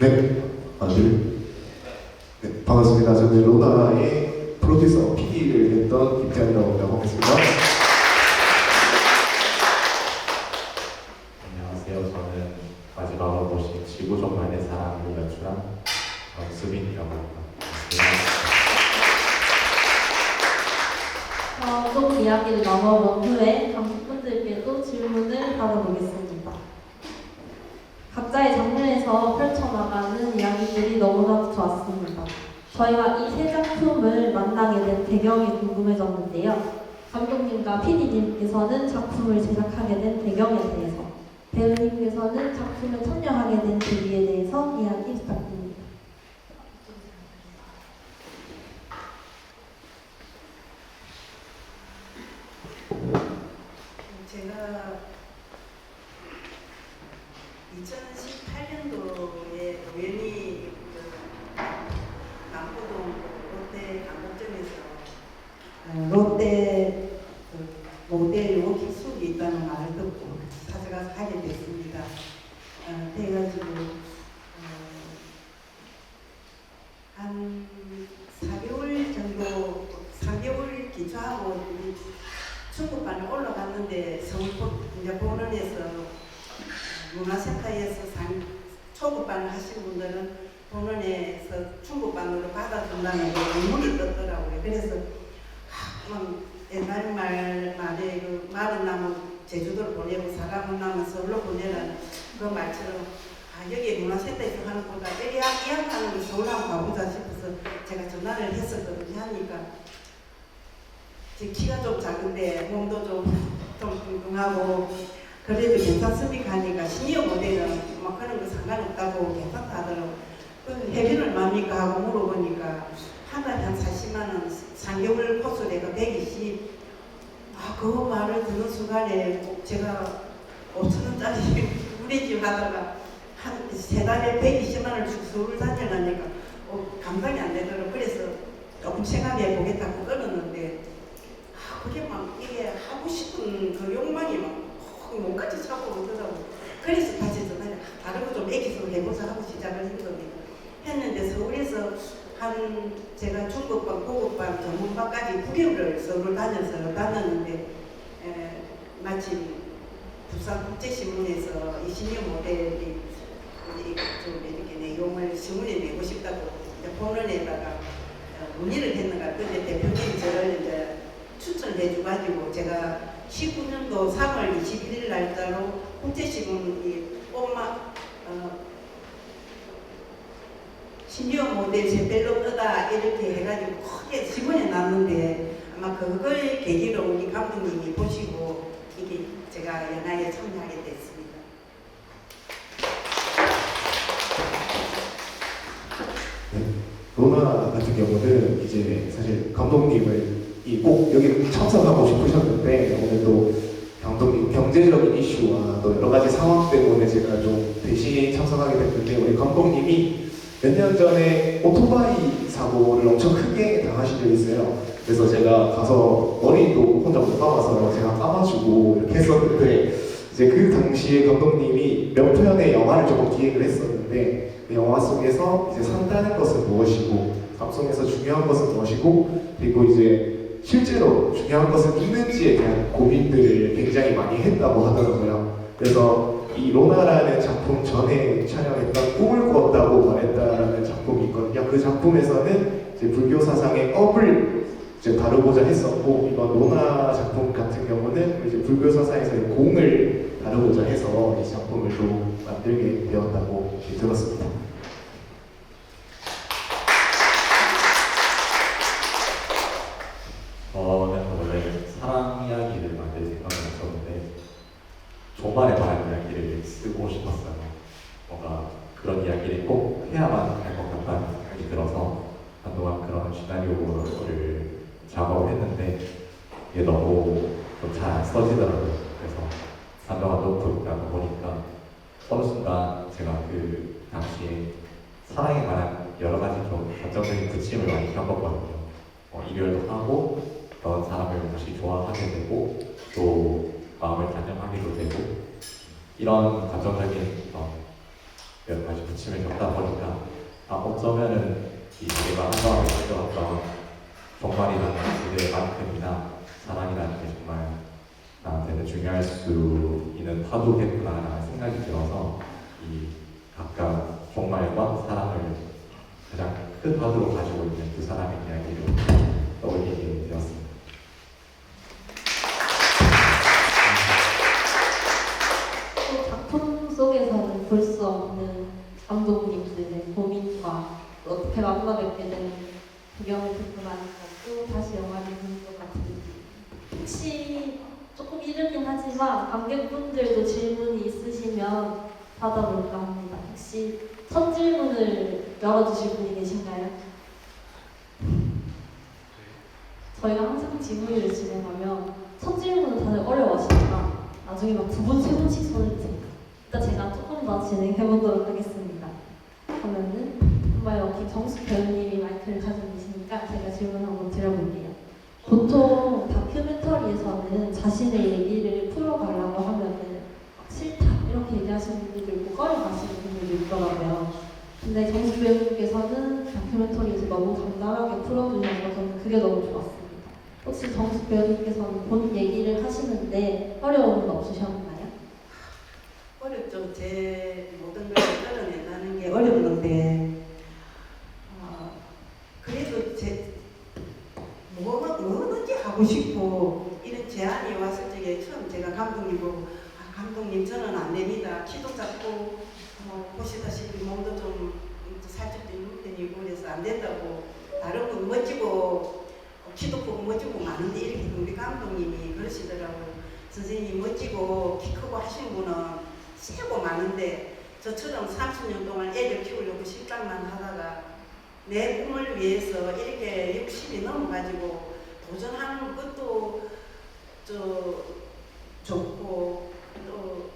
네, 네, 반갑습니다. 저는 로다의 프로듀서 PD를 했던 김태환이라고 하겠습니다. 안녕하세요. 저는 마지막으로 보신 지구종말의 사랑을 연출한 수빈이라고 합니다. 속 이야기를 넘어본 후에 관객분들께도 질문을 받아보겠습니다. 각자의 장르에서 펼쳐나가는 이야기들이 너무나 좋았습니다. 저희가 이 세 작품을 만나게 된 배경이 궁금해졌는데요. 감독님과 PD님께서는 작품을 제작하게 된 배경에 대해서, 배우님께서는 작품에 참여하게 된 계기에 대해서 이야기 부탁드립니다. 제가 2018년도에 우연히 남포동 롯데 강북점에서 롯데 모델 워킹 수업이 있다는 말을 듣고 찾아가서 하게 됐습니다. 그래가지고 한 4개월 정도, 4개월 기초하고 중국반에 올라갔는데 이제 본원에서 문화센터에서 초급반을 하시는 분들은 본원에서 중국반으로 받아준다는 게 의문이 떴더라고요. 그래서 옛날 말에 그 말은 나무 제주도로 보내고 사람은 나무 서울로 보내라는 그 말처럼 여기 문화센터에서 하는 것보다 이학하는 서울 한번 가보자 싶어서 제가 전화를 했었거든요. 하니까 제 키가 좀 작은데 몸도 좀 뚱뚱하고 그래도 괜찮습니까 하니까 시니어 모델은 막 그런 거 상관없다고 괜찮다 하더라고. 해비는 뭡니까 하고 물어보니까 한 달에 한 40만 원, 3개월 코스 내가 120. 그 말을 듣는 순간에 제가 5천원짜리 우리 하다가 한 3달에 120만 원을 주고 서울 다니려니까 감당이 안 되더라고. 그래서 조금 생각해 보겠다고 끊었는데 그게 막 이게 하고 싶은 그 욕망이 막 몸까지 차고 오더라고. 그래서 다시 전화를 다른 거 좀 애기서 해보자 하고 시작을 했는데 서울에서 제가 중급반, 고급반, 전문반까지 9개월을 서울 다녔는데 마침 부산국제신문에서 이 시니어 모델이 좀 이렇게 내용을 신문에 내고 싶다고 본원에다가 문의를 했는가. 근데 대표님이 저를 이제 추천을 해줘가지고 제가 19년도 3월 21일 날짜로 국제신문이 시니어 모델 제벨로 뜨다 이렇게 해가지고 크게 신문에 났는데 아마 그걸 계기로 우리 감독님이 보시고 이게 제가 연화에 참여하게 됐습니다. 네, 로나 같은 경우는 이제 사실 감독님을 꼭 여기 참석하고 싶으셨는데 오늘 또 감독님 경제적인 이슈와 또 여러 가지 상황 때문에 제가 좀 대신 참석하게 됐는데 우리 감독님이 몇 년 전에 오토바이 사고를 엄청 크게 당하신 적이 있어요. 그래서 제가 가서 머리도 혼자 못 감아서 제가 감아주고 이렇게 했었는데 이제 그 당시에 감독님이 몇 편의 영화를 조금 기획을 했었는데 그 영화 속에서 이제 산다는 것은 무엇이고 감성에서 중요한 것은 무엇이고 그리고 이제 실제로 중요한 것은 있는지에 대한 고민들을 굉장히 많이 했다고 하더라고요. 그래서 이 로나라는 작품 전에 촬영했던 꿈을 꾸었다고 말했다라는 작품이 있거든요. 그 작품에서는 이제 불교 사상의 업을 이제 다루고자 했었고 이번 로나 작품 같은 경우는 이제 불교 사상에서의 공을 다루고자 해서 이 작품을 또 만들게 되었다고 들었습니다. 저는 원래 사랑 이야기를 만들 생각은 없었는데 종말에 관한 이야기를 쓰고 싶었어요. 뭔가 그런 이야기를 꼭 해야만 할 것 같다는 생각이 들어서 한동안 그런 시나리오를 작업을 했는데 이게 너무 잘 안 써지더라고요. 그래서 한동안 놓고 있다가 보니까 어느 순간 제가 그 당시에 사랑에 관한 여러 가지 좀 감정적인 부침을 많이 겪었거든요. 이별도 하고 어떤 사람을 다시 좋아하게 되고 또 마음을 단련하기도 되고 이런 감정적인 여러 가지 부침을 겪다 보니까 어쩌면은 이 내가 한동안 느껴왔던 정말이라는 그대만큼이나 사랑이라는 게 정말 나한테는 중요할 수 있는 파도겠구나라는 생각이 들어서 이 각각 정말과 사랑을 가장 큰 파도로 가지고 있는 두 사람의 이야기를 떠올리게 되었습니다. 또 작품 속에서는 볼 수 없는 감독님들의 고민과 어떻게 만나뵙게 된 배경을 듣고 나니까 또 다시 영화를 보는 것 같은데 혹시 조금 이르긴 하지만 관객분들도 질문이 있으시면 받아볼까 합니다. 혹시 첫 질문을 열어주실 분이 계신가요? 저희가 항상 질문을 진행하면 첫 질문은 다들 어려워하시니까 나중에 막 두 분, 세 분씩 손을 드니까 일단 제가 조금 더 진행해보도록 하겠습니다. 그러면은 정말 여기 정숙 배우님이 마이크를 가지고 계시니까 제가 질문 한번 드려볼게요. 보통 다큐멘터리에서는 자신의 얘기를 풀어가려고 하면은 싫다 이렇게 얘기하시는 분들도 있고 꺼려가시는 분들도 있더라고요. 근데 정숙 배우님께서는 다큐멘터리에서 너무 간단하게 풀어주셔서 저는 그게 너무 좋았습니다. 혹시 정숙 배우님께서는 본 얘기를 하시는데 어려움은 없으셨나요? 어렵죠. 제 모든 걸 끌어낸다는 게 어려운데 그래도 뭐든지 하고 싶고 이런 제안이 왔을 적에 처음 제가 감독님 보고 감독님 저는 안 됩니다. 키도 작고 보시다시피 몸도 좀 살짝 있는 편이고 그래서 안 된다고 다른 분 멋지고 키도 크고 멋지고 많은데 이렇게 우리 감독님이 그러시더라고요. 선생님이 멋지고 키 크고 하시는 분은 세고 많은데 저처럼 30년 동안 애를 키우려고 식당만 하다가 내 꿈을 위해서 이렇게 60이 넘어가지고 도전하는 것도 좋고 또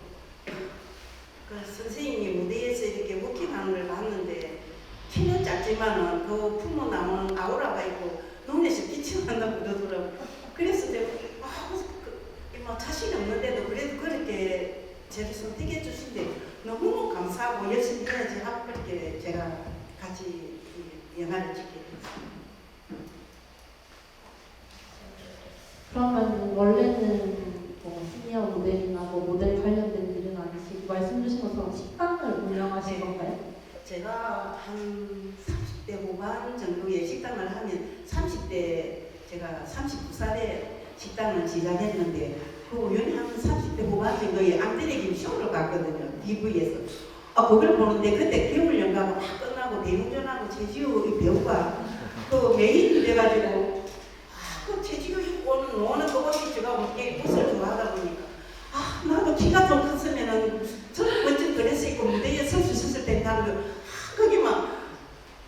그 선생님이 무대에서 이렇게 워킹하는 걸 봤는데 키는 작지만은 그 품어 나오는 아우라가 있고 눈에서 빛이 난다고 그러더라고요. 그래서 내가 뭐 자신이 없는데도 그래도 그렇게 저를 선택해 주신데 너무 감사하고 열심히 해야지 하고 그렇게 제가 같이 영화를 찍게 됐습니다. 그러면 원래는 뭐 시니어 모델이나 뭐 모델 관련된 일은 아니시고 말씀 주신 것처럼 식당을 운영하신 네. 건가요? 제가 한 30대 후반 정도에 식당을 하면 30대 제가 39살에 식당을 시작했는데 그 우연히 한 30대 후반 정도에 앙드레 김쇼를 봤거든요. TV에서. 그걸 보는데 그때 겨울 연가가 막 끝나고 대웅전하고 최지우 배우가 그 메인이 돼가지고 그 최지우 오는 그것이 제가 못게 옷을 좋아하다 보니까 나도 키가 좀 컸으면은 저런 멋진 드레스 입고 무대에 설 수 있었을 텐데 하면 거기만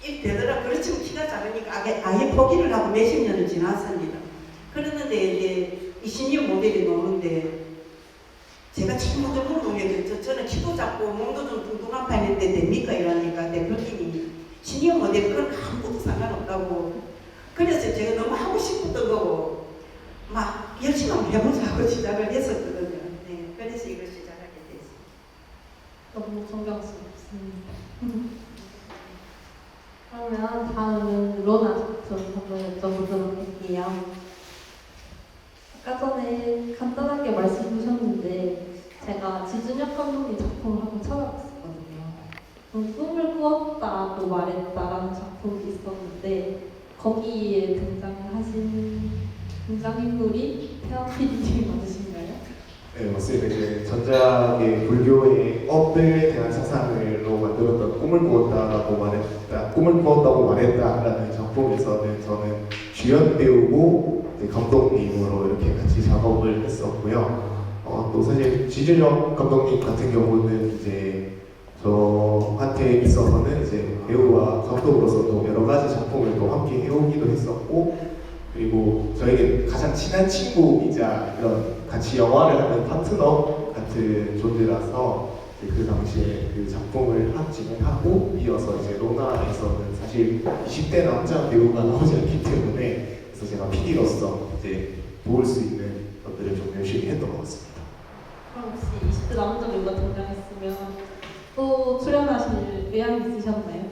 이 되더라. 그렇지만 키가 작으니까 아예 포기를 하고 몇십 년을 지났습니다. 그랬는데 이제 이 시니어 모델이 노는데 제가 제일 먼저 물어본 게 저는 키도 작고 몸도 좀 뚱뚱한 편인데 됩니까? 이러니까 대표님이 시니어 모델 그건 아무것도 상관없다고. 그래서 제가 너무 하고 싶었던 거고 막 열심히 한번 해보자 하고 시작을 했었거든요. 네, 그래서 이걸 시작하게 됐어요. 너무 존경스럽습니다. 그러면 다음은 로나 작품 한번 여쭤보도록 할게요. 아까 전에 간단하게 말씀 주셨는데 제가 지준혁 감독님 작품을 한번 찾아봤었거든요. 꿈을 꾸었다고 말했다라는 작품이 있었는데 거기에 등장하신 등장인물이 태연 PD님이 맞으신가요? 네, 맞습니다. 이제 전작의 불교의 업에 대한 사상으로 만들었던 꿈을 꾸었다고 말했다라는 작품에서는 저는 주연 배우고 감독님으로 이렇게 같이 작업을 했었고요. 또 사실 지준혁 감독님 같은 경우는 이제 저한테 있어서는 이제 배우와 감독으로서도 여러 가지 작품을 또 함께 해오기도 했었고, 그리고 저에게 가장 친한 친구이자 이런 같이 영화를 하는 파트너 같은 존재라서 그 당시에 그 작품을 진행하고 이어서 이제 로나에서는 사실 20대 남자 배우가 나오지 않기 때문에 그래서 제가 PD로서 이제 도울 수 있는 것들을 좀 열심히 했던 것 같습니다. 그럼 혹시 20대 남자 배우가 등장했으면 또 출연하실 의향이 있으셨나요?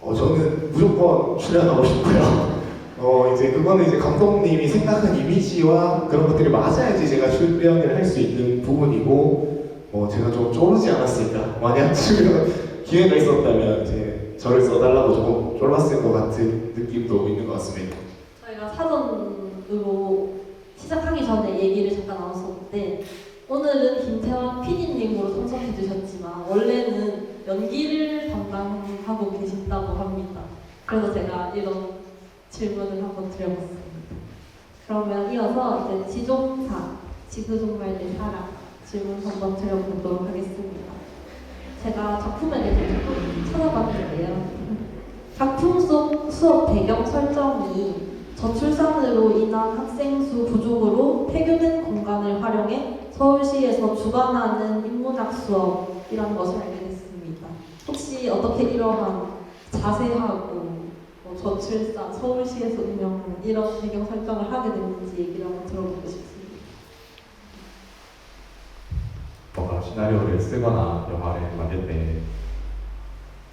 저는 무조건 출연하고 싶고요. 이제 그거는 이제 감독님이 생각한 이미지와 그런 것들이 맞아야지 제가 출연을 할 수 있는 부분이고, 제가 좀 쪼르지 않았을까. 만약 출연 기회가 있었다면 이제 저를 써달라고 조금 쫄랐을 것 같은 느낌도 있는 것 같습니다. 저희가 사전으로 시작하기 전에 얘기를 잠깐 나눴었는데 오늘은 김태환 PD님으로 참석해 주셨지만 원래는 연기를 담당하고 계신다고 합니다. 그래서 제가 이런 질문을 한번 드려봤습니다. 그러면 이어서 이제 지종사, 지구 정말 내 사랑 질문 한번 드려보도록 하겠습니다. 제가 작품에 대해서 조금 찾아봤는데요. 작품 속 수업 배경 설정이 저출산으로 인한 학생 수 부족으로 폐교된 공간을 활용해 서울시에서 주관하는 인문학 수업이라는 것을 알게 됐습니다. 혹시 어떻게 이러한 자세하고 저출산, 서울시에서 운영하는 이런 배경 설정을 하게 됐는지 얘기를 한번 들어보고 싶습니다. 뭔가 시나리오를 쓰거나 영화를 만들 때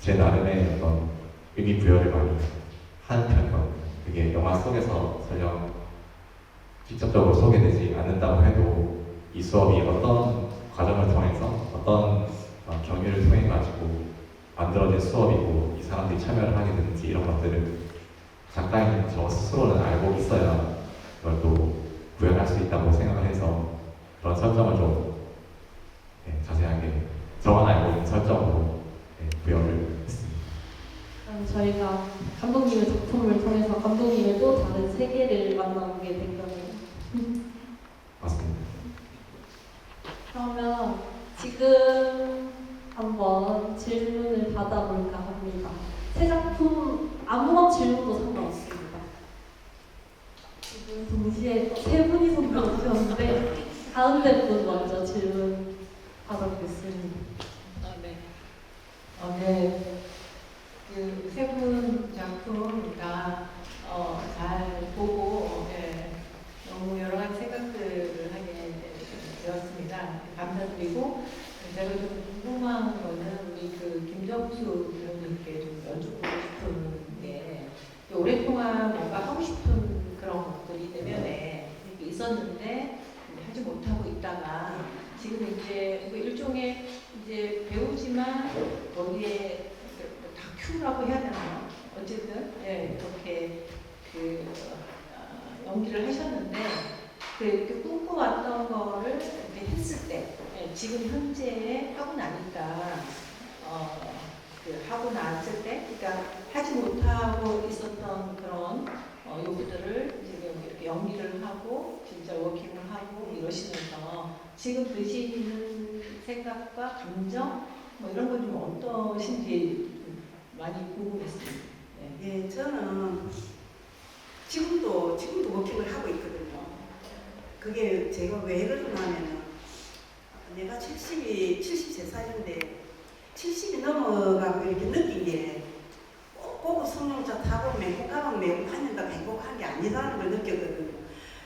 제 나름의 어떤 의미 부여를 많이 하는 편이거든요. 그게 영화 속에서 설령 직접적으로 소개되지 않는다고 해도 이 수업이 어떤 과정을 통해서 어떤 경위를 통해 가지고 만들어진 수업이고 이 사람들이 참여를 하게 되는지 이런 것들을 작가인 저 스스로는 알고 있어야 그걸 또 구현할 수 있다고 생각을 해서 그런 설정을 좀 자세하게 저만 알고 있는 설정으로 구현을 했습니다. 그럼 저희가 감독님의 작품을 통해서 감독님의 또 다른 세계를 만나보게 된 거네요. 맞습니다. 그러면 지금 한번 질문을 받아볼까 합니다. 새 작품 아무런 질문도 상관없습니다. 지금 동시에 세 분이 손 들어주셨는데 가운데 분 먼저 질문 받아보겠습니다. 네. 네. 그 세 분 작품 다 잘 보고 너무 여러 가지 생각들을 하게 되었습니다. 감사드리고 제가 좀 궁금한 거는 우리 그 김정수 배우님께 좀 여쭙고 싶은 게 오랫동안 뭔가 하고 싶은 그런 것들이 내면에 이렇게 있었는데 하지 못하고 있다가 지금 이제 뭐 일종의 이제 배우지만 거기에 다큐라고 해야 되나요? 어쨌든 이렇게 연기를 하셨는데 이렇게 꿈꿔왔던 거를 이렇게 했을 때 지금 현재 하고 나니까 하고 났을 때 그러니까 하지 못하고 있었던 그런 요구들을 지금 이렇게 연기를 하고 진짜 워킹을 하고 이러시면서 지금 드시는 생각과 감정 뭐 이런 건 좀 어떠신지 많이 궁금했습니다. 예, 저는 지금도 워킹을 하고 있거든요. 그게 제가 왜 그러냐면은 내가 73살인데 70이 넘어가고 이렇게 느낀 게 꼭 성룡차 타고 맹고 가방 메고 다닌다고 행복한 게 아니라는 걸 느꼈거든요.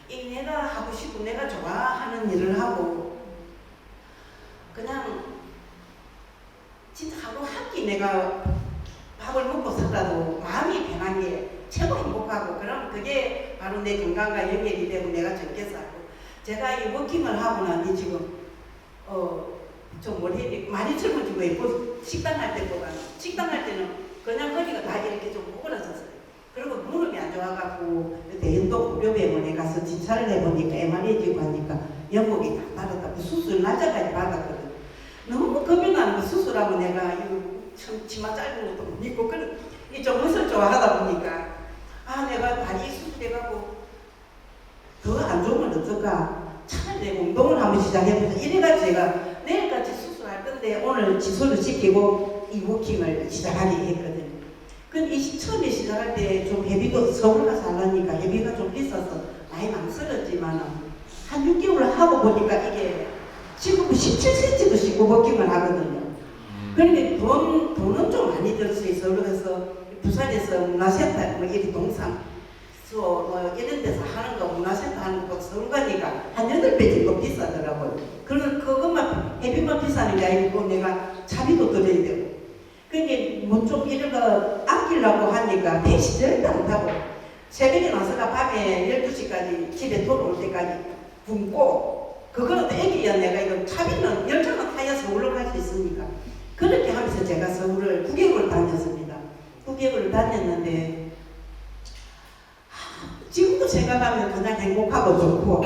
이 내가 하고 싶고 내가 좋아하는 일을 하고 그냥 진짜 하루 한 끼 내가 밥을 먹고 살아도 마음이 편한 게 최고 행복하고 그럼 그게 바로 내 건강과 연결이 되고 내가 적게 살고 제가 이 워킹을 하고 나니 지금 좀 많이 젊어지고 있고 식당 할 때는 그냥 허리가 다 이렇게 좀 구부러졌어요. 그리고 무릎이 안 좋아가지고 대인도 고려병원에 가서 진찰을 해보니까 MRI지고 하니까 연목이 다 빠졌다고 수술 날짜까지 받았거든. 너무 겁이 나는 거 수술하고 내가 이거 치마 짧은 것도 못 입고 좀 멋을 좋아하다 보니까 내가 다리 수술해가고 더 안 좋으면 어떨까 차라리 내가 운동을 한번 시작해보자 이래가지고 제가 내일까지 수술할 건데 오늘 지소를 지키고 이 워킹을 시작하게 했거든요. 처음에 시작할 때 좀 회비도 서울 가서 하려니까 회비가 좀 비싸서 많이 망설였지만 한 6개월 하고 보니까 이게 지금 17cm도 씻고 워킹을 하거든요. 그러니까 돈은 좀 많이 들 수 있어. 그래서 부산에서 문화센터 뭐 이렇게 동상 수업 뭐 이런 데서 하는 거 문화센터 하는 거 서울 가니까 한 8배 정도 비싸더라고요. 그것만 회비만 비싸는 게 아니고 내가 차비도 들여야 좀 이런 거 아끼려고 하니까 택시 절대 안 타고 새벽에 나서가 밤에 12시까지 집에 돌아올 때까지 굶고 그거는 또 애기야 내가 이거 차비는 열차만 타야 서울로 갈 수 있으니까 그렇게 하면서 제가 서울을 9개월을 다녔습니다. 9개월을 다녔는데 지금도 생각하면 그냥 행복하고 좋고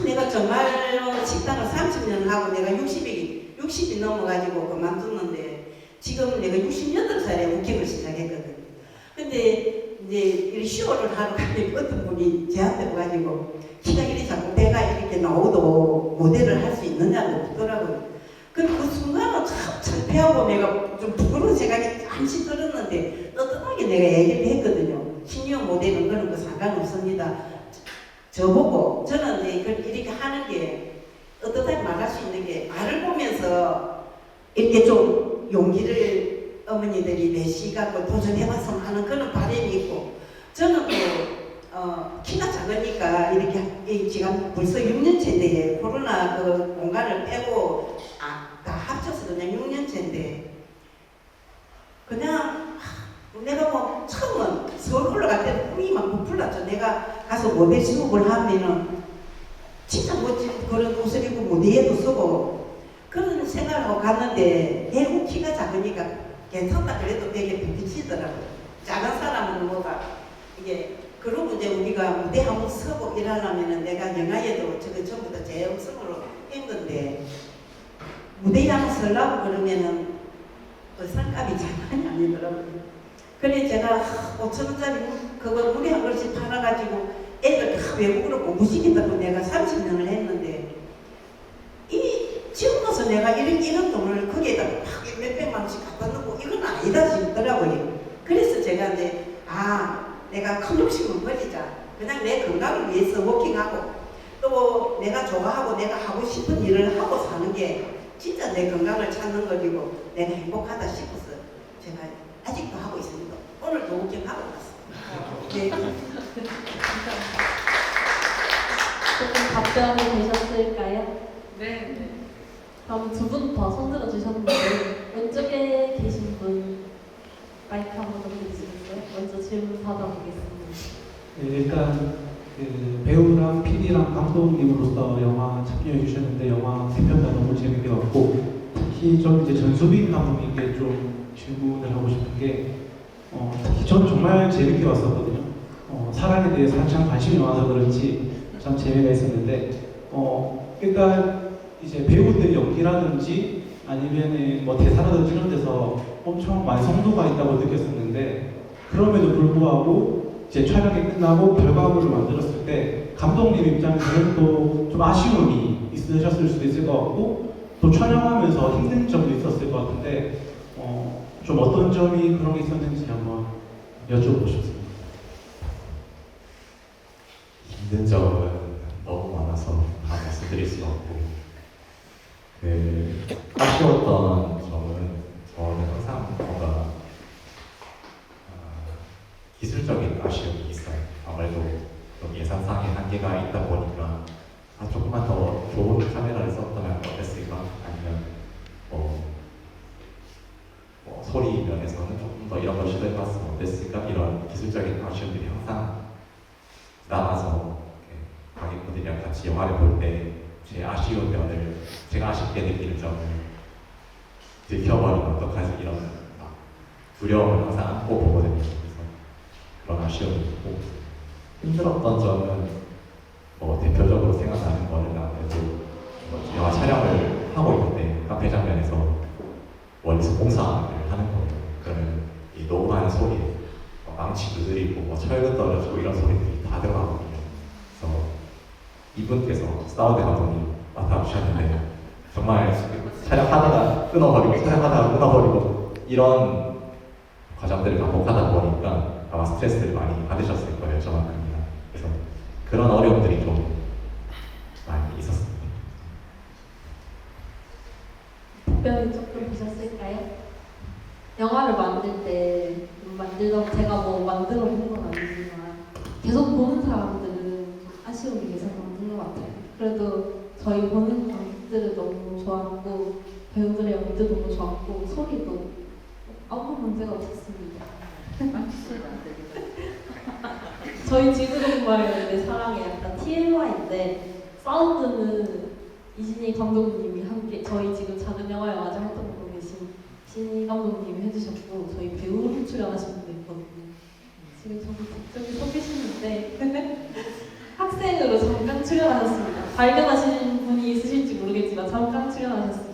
내가 정말로 식당을 30년을 하고 내가 60이 넘어가지고 그만뒀는데 지금 내가 68살에 부킹을 시작했거든요. 근데 이제 쇼를 하러 가니까 어떤 분이 저한테 와가지고 키가 이리 자꾸 배가 이렇게 나오도 모델을 할 수 있느냐고 묻더라고요. 근데 그 순간은 참 창피하고 내가 좀 부끄러운 생각이 잠시 들었는데 뜨뜻하게 내가 얘기를 했거든요. 시니어 모델은 그런 거 상관없습니다. 저보고 저는 이제 이렇게 하는 게 어떻게 말할 수 있는 게 말을 보면서 이렇게 좀 용기를 어머니들이 내시갖고 도전해봤으면 하는 그런 바람이 있고 저는 또 키가 작으니까 이렇게 지금 벌써 6년째인데 코로나 그 공간을 빼고 다 합쳐서 그냥 6년째인데 그냥 내가 뭐 처음은 서울 올라갈 때는 꿈이 막 부풀었죠. 내가 가서 모델 수업을 하면은 진짜 멋진 그런 옷을 입고 무대에도 서고 그런 생각을 하고 갔는데 대구 키가 작으니까 괜찮다 그래도 되게 부딪히더라고요. 작은 사람은 뭐가 이게 그러고 이제 우리가 무대 한번 서고 일하려면은 내가 영화에도 저거 전부 다 제 음성으로 한 건데 무대에 한번 서려고 그러면은 그 상값이 장난이 아니더라고요. 그래 제가 5,000원짜리 그거 물에 한 그릇씩 팔아가지고 애들 다 외국으로 공부시킨다고 내가 30년을 했는데 지금 와서 내가 이런 돈을 거기에다 몇백만 원씩 갖다 놓고 이건 아니다 싶더라고요. 그래서 제가 이제 내가 큰 욕심은 버리자. 그냥 내 건강을 위해서 워킹하고 또 내가 좋아하고 내가 하고 싶은 일을 하고 사는 게 진짜 내 건강을 찾는 거리고 내가 행복하다 싶어서 제가 아직도 하고 있습니다. 오늘도 워킹하고 왔습니다. 네. 조금 답변이 되셨을까요? 네. 그럼 두 분 더 손들어 주셨는데 왼쪽에 계신 분 마이크 한번 넘겨주시겠어요? 먼저 질문 받아보겠습니다. 네, 일단 그 배우랑 PD랑 감독님으로서 영화 참여해 주셨는데 영화 세 편 다 너무 재밌게 봤고 특히 좀 이제 전수빈 감독님께 좀 질문을 하고 싶은 게 특히 저는 정말 재밌게 봤었거든요. 사랑에 대해서 한참 관심이 많아서 그런지 참 재미가 있었는데 일단 이제 배우들의 연기라든지 아니면은 뭐 대사라든지 이런 데서 엄청 완성도가 있다고 느꼈었는데 그럼에도 불구하고 이제 촬영이 끝나고 결과물을 만들었을 때 감독님 입장에서는 또 좀 아쉬움이 있으셨을 수도 있을 것 같고 또 촬영하면서 힘든 점도 있었을 것 같은데 좀 어떤 점이 그런 게 있었는지 한번 여쭤보고 싶습니다. 힘든 점은 너무 많아서 다 말씀드릴 수가 없고 아쉬웠던 점은 저는 항상 뭔가 기술적인 아쉬움이 있어요. 아무래도 좀 예산상의 한계가 있다 보니까 조금만 더 좋은 카메라를 썼다면 어땠을까? 아니면 소리 면에서는 조금 더 이런 걸 시도해봤으면 어땠을까? 이런 기술적인 아쉬움들이 항상 남아서 관객분들이랑 같이 영화를 볼 때 제 아쉬운 면을 제가 아쉽게 느끼는 점을 들켜버리면 어떡하지 이런 두려움을 항상 안고 보거든요. 그래서 그런 아쉬움이 있고 힘들었던 점은 대표적으로 생각나는 거는 아무래도 영화 촬영을 하고 있는데 카페 장면에서 원래서 공사를 하는 거예요. 그러면 이 녹음하는 소리에 망치 두드리고 철근 떨어지고 이런 소리들이 다 들어가거든요. 그래서 이분께서 사우드 감독님 맡아주셨는데 정말 촬영하다가 끊어버리고 이런 과정들을 반복하다 보니까 아마 스트레스를 많이 받으셨을 거예요. 저만큼이나. 그래서 그런 어려움들이 좀 많이 있었습니다. 답변이 조금 되셨을까요? 영화를 만들 때 제가 뭐 만들어 본 건 아니지만 계속 보는 사람들은 아쉬움이 계속 남는 것 같아요. 그래도 저희 보는 관객들은 너무 좋았고 배우들의 연기도 너무 좋았고 소리도 아무 문제가 없었습니다. 저희 지구동마을의 사랑의 약간 TMI인데 사운드는 이진희 감독님이 함께 저희 지금 작은 영화 영화제 활동하고 계신 신희 감독님이 해주셨고 저희 배우로 출연하신 분도 있거든요. 지금 저기 서 계시는데 학생으로 잠깐 출연하셨습니다. 발견하신 분이 있으실지 모르겠지만 잠깐 출연하셨습니다.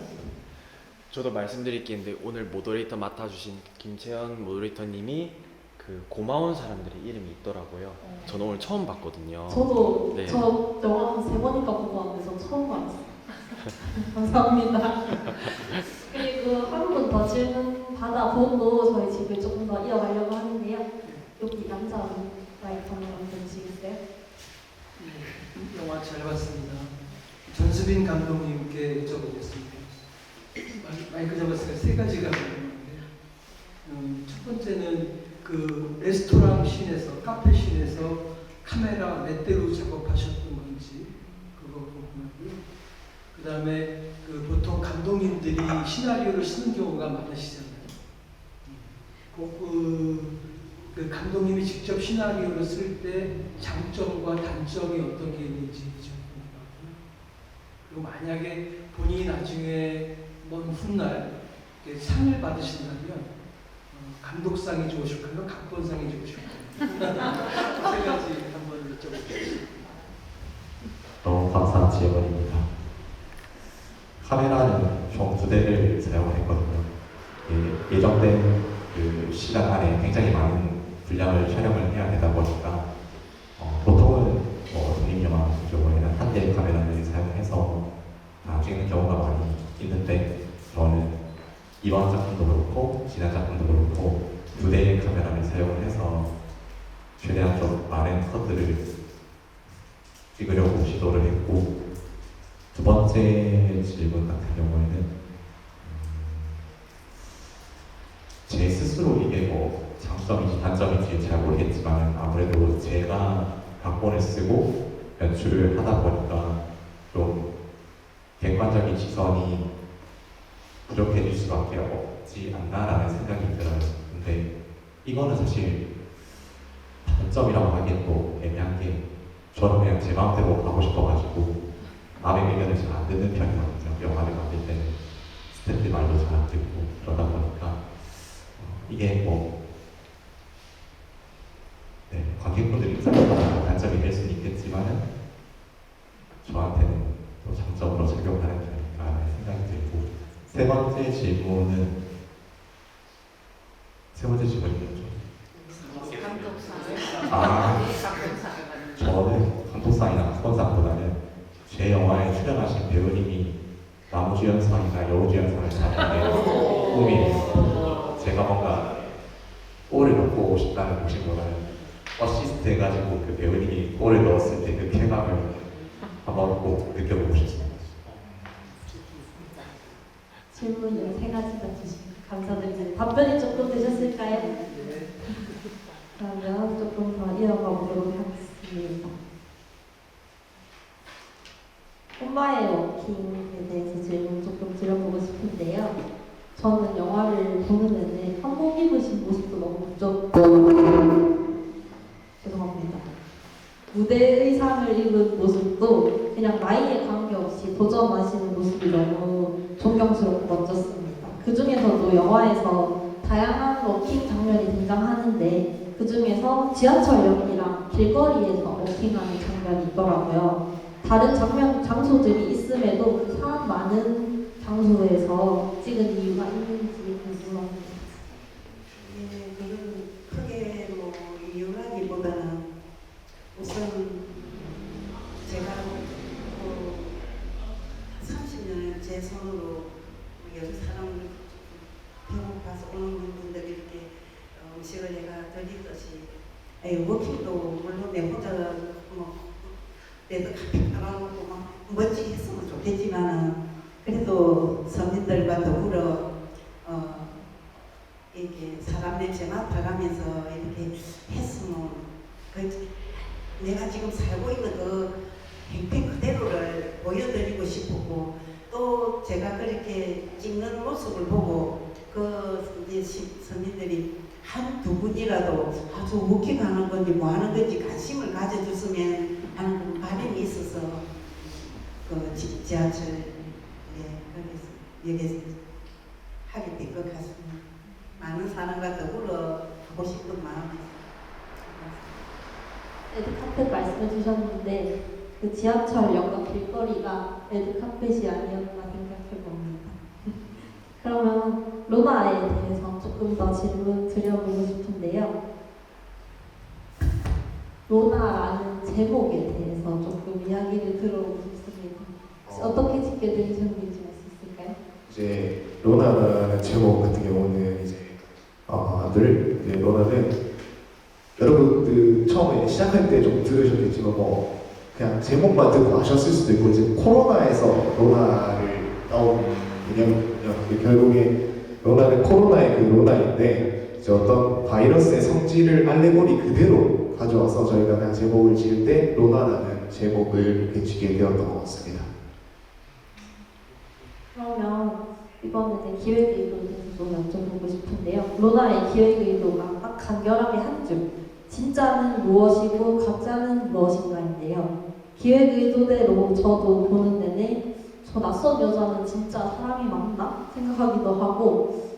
저도 말씀드릴 게 있는데 오늘 모더레이터 맡아주신 김채연 모더레이터님이 그 고마운 사람들의 이름이 있더라고요. 저는 오늘 처음 봤거든요. 저도 네. 저 영화 한 3번인가 보고 왔는데 저 처음 봤어요. 감사합니다. 그리고 한 분 더 질문 받아보고 저희 집을 조금 더 이어가려고 하는데요. 여기 남자 마이크 한번 주시겠어요? 영화 잘 봤습니다. 전수빈 감독님께 여쭤보겠습니다. 마이크 잡았으니까 3가지가 궁금한데 첫 번째는 그 레스토랑 씬에서 카페 씬에서 카메라 몇 대로 작업하셨던 건지 그거 궁금하고요. 그 다음에 그 보통 감독님들이 시나리오를 쓰는 경우가 많으시잖아요. 그 감독님이 직접 시나리오를 쓸 때 장점과 단점이 어떤 게 있는지 좀 궁금하고요. 그리고 만약에 본인이 나중에 먼 훗날 상을 받으신다면 감독상이 좋으실까요? 각본상이 좋으실까요? 3가지 한번 여쭤보겠습니다. 너무 감사한 질문입니다. 카메라는 총 2대를 사용했거든요. 예정된 그 시간 안에 굉장히 많은 분량을 촬영을 해야 되다 보니까 보통은 독립영화 같은 경우에는 한 대의 카메라를 사용해서 다 찍는 경우가 많이 있는데 저는 이번 작품도 그렇고 지난 작품도 그렇고 2대의 카메라를 사용을 해서 최대한 좀 많은 컷들을 찍으려고 시도를 했고, 두 번째 질문 같은 경우에는 제 스스로 이게 장점인지 단점인지 잘 모르겠지만 아무래도 제가 각본을 쓰고 연출을 하다 보니까 좀 객관적인 시선이 부족해질 수밖에 없지 않나라는 생각이 들어요. 근데 이거는 사실 단점이라고 하기엔 또 애매한 게 저는 그냥 제 마음대로 가고 싶어가지고 남의 의견을 잘 안 듣는 편이거든요. 영화를 만들 때는 스태프들 말도 잘 안 듣고 그러다 보니까 이게 관객분들 입장에서 단점이 될 수는 있겠지만은 저한테는 또 장점으로 작용하는 편이라는 생각이 들고, 세 번째 질문이 뭐죠? 저는 감독상이나 각본상보다는 제 영화에 출연하신 배우님이 남우주연상이나 여우주연상을 받는 게 꿈이에요. 제가 뭔가 골을 넣고 싶다는 것보다는 어시스트 해가지고 그 배우님이 골을 넣었을 때 그 쾌감을 한번 꼭 느껴보고 싶습니다. 질문을 3가지나 주시면 감사드립니다. 답변이 조금 되셨을까요? 그러면 조금 더 이어가 보도록 하겠습니다. 엄마의 워킹에 대해서 질문 조금 드려보고 싶은데요. 저는 영화를 보는 내내 한복 입으신 모습도 너무 무섭고 죄송합니다. 무대 의상을 입은 모습도 그냥 나이에 관계없이 도전하시는 모습이 너무 존경스럽고 멋졌습니다. 그 중에서도 영화에서 다양한 워킹 장면이 등장하는데 그 중에서 지하철역이랑 길거리에서 워킹하는 장면이 있더라고요. 다른 장소들이 있음에도 그 사람 많은 장소에서 찍은 이유가 있는지 궁금합니다. 그건 크게 이유라기보다는 우선 제가 30년을 제 손으로 여러 사람을 배고파서 오는 분들이 이렇게 음식을 내가 드리듯이 워킹도 물론 내 혼자 내도 카페 깔아놓고 막 멋지게 했으면 좋겠지만은 그래도 서민들과 더불어 이렇게 사람 냄새 맡아가면서 이렇게 했으면 내가 지금 살고 있는 그 행태 그대로를 보여드리고 싶었고, 또 제가 그렇게 찍는 모습을 보고 그 이제 한 두 분이라도 아주 워킹하는 건지 뭐 하는 건지 관심을 가져줬으면 하는 바람이 있어서 그 지하철 그래서 여기서 하게 된 것 같습니다. 많은 사람과 더불어 하고 싶은 마음이 레드카펫 말씀해 주셨는데 그 지하철역과 길거리가 레드카펫이 아니었나 생각해 봅니다. 그러면 로마에 대해서 조금 더 질문 드려보고 싶은데요. 로나라는 제목에 대해서 조금 이야기를 들어보고 싶습니다. 혹시 어떻게 짓게 되셨는지 알 수 있을까요? 이제 로나라는 제목 같은 경우는 이제 이제 로나는 여러분들 처음에 시작할 때 좀 들으셨겠지만 뭐 그냥 제목만 듣고 아셨을 수도 있고 이제 코로나에서 로나를 따온 개념이거든요. 결국에 로나는 코로나의 그 로나인데 이제 어떤 바이러스의 성질을 알레고리 그대로 가져와서 저희가 그냥 제목을 지을 때 로나라는 제목을 이렇게 지게 되었던 것 같습니다. 그러면 이번에 기획 의도에 대해서 좀 여쭤보고 싶은데요. 로나의 기획 의도가 딱 간결하게 한 줄. 진짜는 무엇이고 가짜는 무엇인가인데요. 기획 의도대로 저도 보는 내내 저 낯선 여자는 진짜 사람이 맞나 생각하기도 하고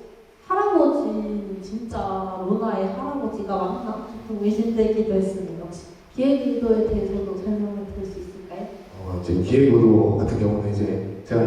할아버지는 진짜 로나의 할아버지가 맞나 조금 의심되기도 했습니다. 혹시 기획 의도에 대해서도 설명을 드릴 수 있을까요? 이제 기획 의도 같은 경우는 제가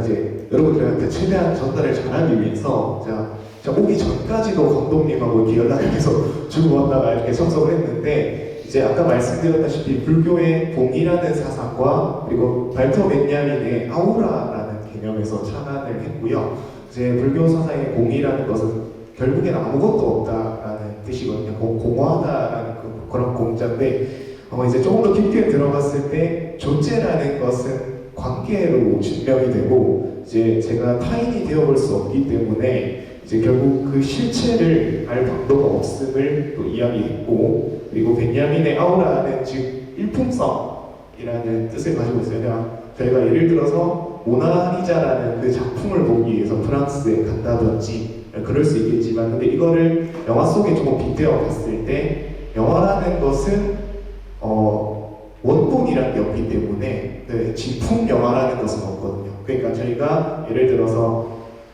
여러분들한테 최대한 전달을 잘하기 위해서 제가 오기 전까지도 감독님하고 이렇게 연락을 계속 주고받다가 이렇게 접속을 했는데 이제 아까 말씀드렸다시피 불교의 봉이라는 사상과 그리고 발터 벤야민의 아우라라는 개념에서 착안을 했고요. 이제 불교 사상의 봉이라는 것은 결국엔 아무것도 없다라는 뜻이거든요. 공허하다라는 그런 공자인데 이제 조금 더 깊게 들어갔을 때 존재라는 것은 관계로 증명이 되고 이제 제가 타인이 되어볼 수 없기 때문에 이제 결국 그 실체를 알 방도가 없음을 또 이야기했고 그리고 벤야민의 아우라는 즉 일품성이라는 뜻을 가지고 있어요. 저희가 예를 들어서 모나리자라는 그 작품을 보기 위해서 프랑스에 간다든지 그럴 수 있겠지만 근데 이거를 영화 속에 조금 빗대어 봤을 때 영화라는 것은 원본이라는 게 없기 때문에 진품 영화라는 것은 없거든요. 그러니까 저희가 예를 들어서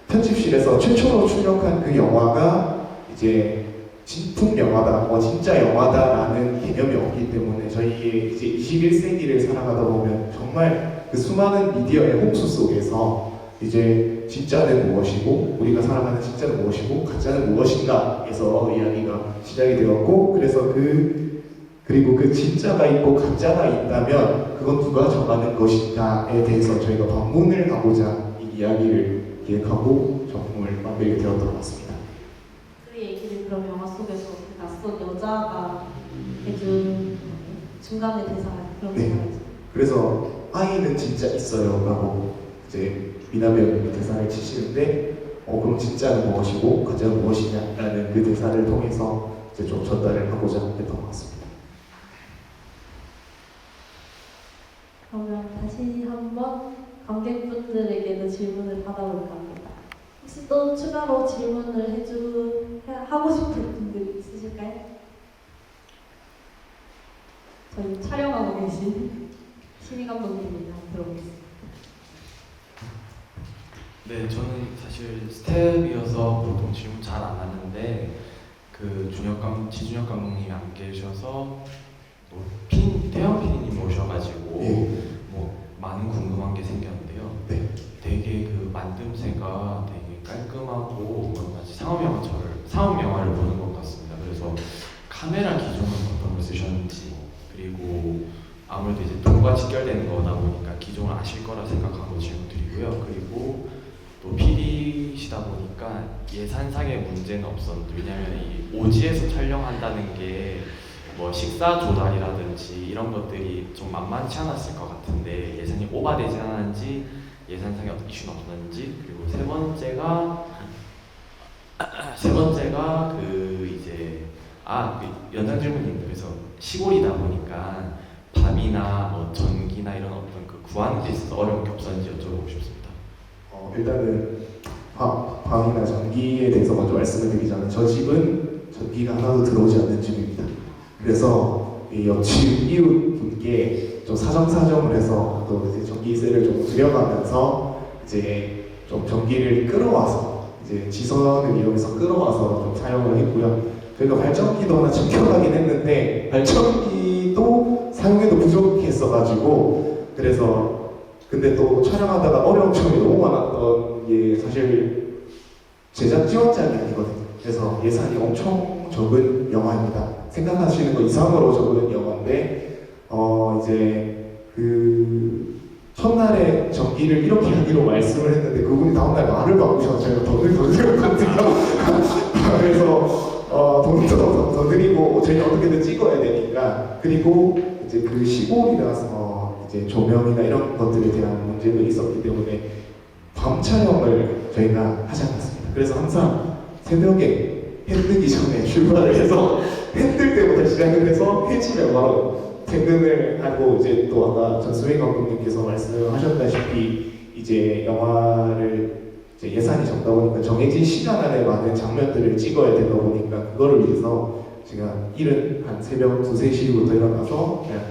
편집실에서 최초로 출력한 그 영화가 이제 진품 영화다, 진짜 영화다라는 개념이 없기 때문에 저희의 이제 21세기를 살아가다 보면 정말 그 수많은 미디어의 홍수 속에서 이제 진짜는 무엇이고 우리가 살아가는 진짜는 무엇이고 가짜는 무엇인가에서 이야기가 시작이 되었고 그래서 그리고 그 진짜가 있고 가짜가 있다면 그건 누가 정하는 것인가에 대해서 저희가 반문을 하고자 이 이야기를 기획하고 작품을 만들게 되었던 것 같습니다. 그 얘기를 그럼 영화 속에서 그 낯선 여자가 해준 중간에 대사 그런 네. 대사죠. 그래서 아이는 진짜 있어요 라고 이제 미나 배우님이 대사를 치시는데 그럼 진짜는 무엇이고 가짜는 무엇이냐라는 그 대사를 통해서 이제 좀 전달을 하고자 했던 것 같습니다. 그러면 다시 한번 관객분들에게도 질문을 받아볼까 합니다. 혹시 또 추가로 질문을 하고 싶은 분들 있으실까요? 저희 촬영하고 계신 신희 감독님이랑 들어보겠습니다. 네, 저는 사실 스텝이어서 보통 질문 잘 안 하는데 그 지준혁 감독님이 안 계셔서 태영 PD님 오셔가지고 뭐 많은 궁금한 게 생겼는데요. 네. 되게 그 만듦새가 되게 깔끔하고 마치 상업 영화를 보는 것 같습니다. 그래서 카메라 기종은 어떤 걸 쓰셨는지 그리고 아무래도 이제 돈과 직결되는 거다 보니까 기종을 아실 거라 생각하고 질문드리고요. 그리고 또 PD시다 보니까 예산상의 문제는 없었는데 왜냐하면 이 오지에서 촬영한다는 게 뭐 식사 조달이라든지 이런 것들이 좀 만만치 않았을 것 같은데 예산이 오버되지 않았는지 예산상의 어떤 이슈는 없었는지 그리고 세 번째가 그 이제 그 연장 질문인데 그래서 시골이다 보니까 밤이나 뭐 전기나 이런 어떤 그 구하는 데 있어서 어려운 게 없었는지 여쭤보고 싶습니다. 일단은 밤이나 전기에 대해서 먼저 말씀을 드리자면 전기가 하나도 들어오지 않는 집입니다. 그래서 이 옆집 이웃 분께 좀 사정사정을 해서 또 이제 전기세를 좀 줄여가면서 이제 좀 전기를 끌어와서 이제 지선을 이용해서 끌어와서 좀 사용을 했고요. 저희가 발전기도 하나 챙겨가긴 했는데 발전기도 사용해도 부족했어가지고 그래서 근데 또 촬영하다가 어려운 점이 너무 많았던 게 사실 제작 지원작이 아니거든요. 그래서 예산이 엄청 적은 영화입니다. 생각하시는 거 이상으로 적은 영화인데 이제 그 첫날에 전기를 이렇게 하기로 말씀을 했는데 그분이 다음날 말을 바꾸셔서 저희가 돈을 더 드렸거든요. 그래서 돈을 더 드리고 저희는 어떻게든 찍어야 되니까 그리고 이제 그 시골이라서 이제 조명이나 이런 것들에 대한 문제도 있었기 때문에 밤 촬영을 저희가 하지 않았습니다. 그래서 항상 새벽에 해 뜨기 전에 출발을 해서 해 뜰 때부터 시작을 해서 해지면 바로 퇴근을 하고 이제 또 아까 전수민 감독님께서 말씀하셨다시피 이제 영화를 이제 예산이 적다 보니까 정해진 시간 안에 많은 장면들을 찍어야 되다 보니까 그거를 위해서 제가 일은 한 새벽 2, 3시부터 일어나서 그냥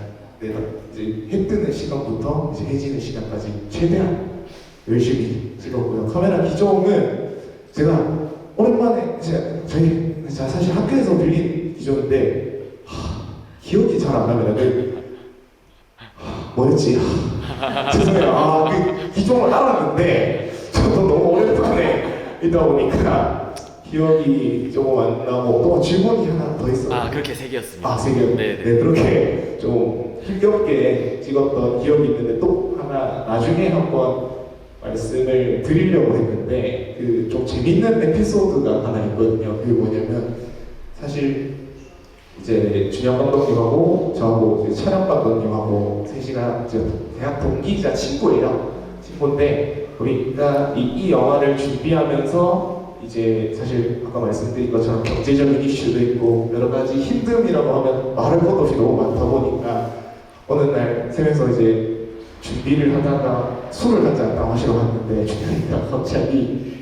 내가 이제 해 뜨는 시간부터 이제 해지는 시간까지 최대한 열심히 찍었고요. 카메라 기종은 제가 오랜만에 제가 사실 학교에서 빌린 기종인데 기억이 잘 안 납니다. 뭐였지? 죄송해요. 그 기종을 알았는데 저도 너무 오랜만에 있다 보니까 기억이 조금 안 나고 또 질문이 하나 더 있어요. 그렇게 3개였습니다. 3개요? 네. 네, 그렇게 좀 힘겹게 찍었던 기억이 있는데 또 하나 나중에 한번 말씀을 드리려고 했는데 그 좀 재밌는 에피소드가 하나 있거든요. 그게 뭐냐면 사실 이제 준영 감독님하고 저하고 이제 촬영 감독님하고 셋이가 이제 대학 동기이자 친구예요. 친구인데 우리가 이 영화를 준비하면서 이제 사실 아까 말씀드린 것처럼 경제적인 이슈도 있고 여러 가지 힘듦이라고 하면 말할 것 없이 너무 많다 보니까 어느 날 셋에서 이제 준비를 하다가 술을 한잔 마시러 갔는데 준영이가 갑자기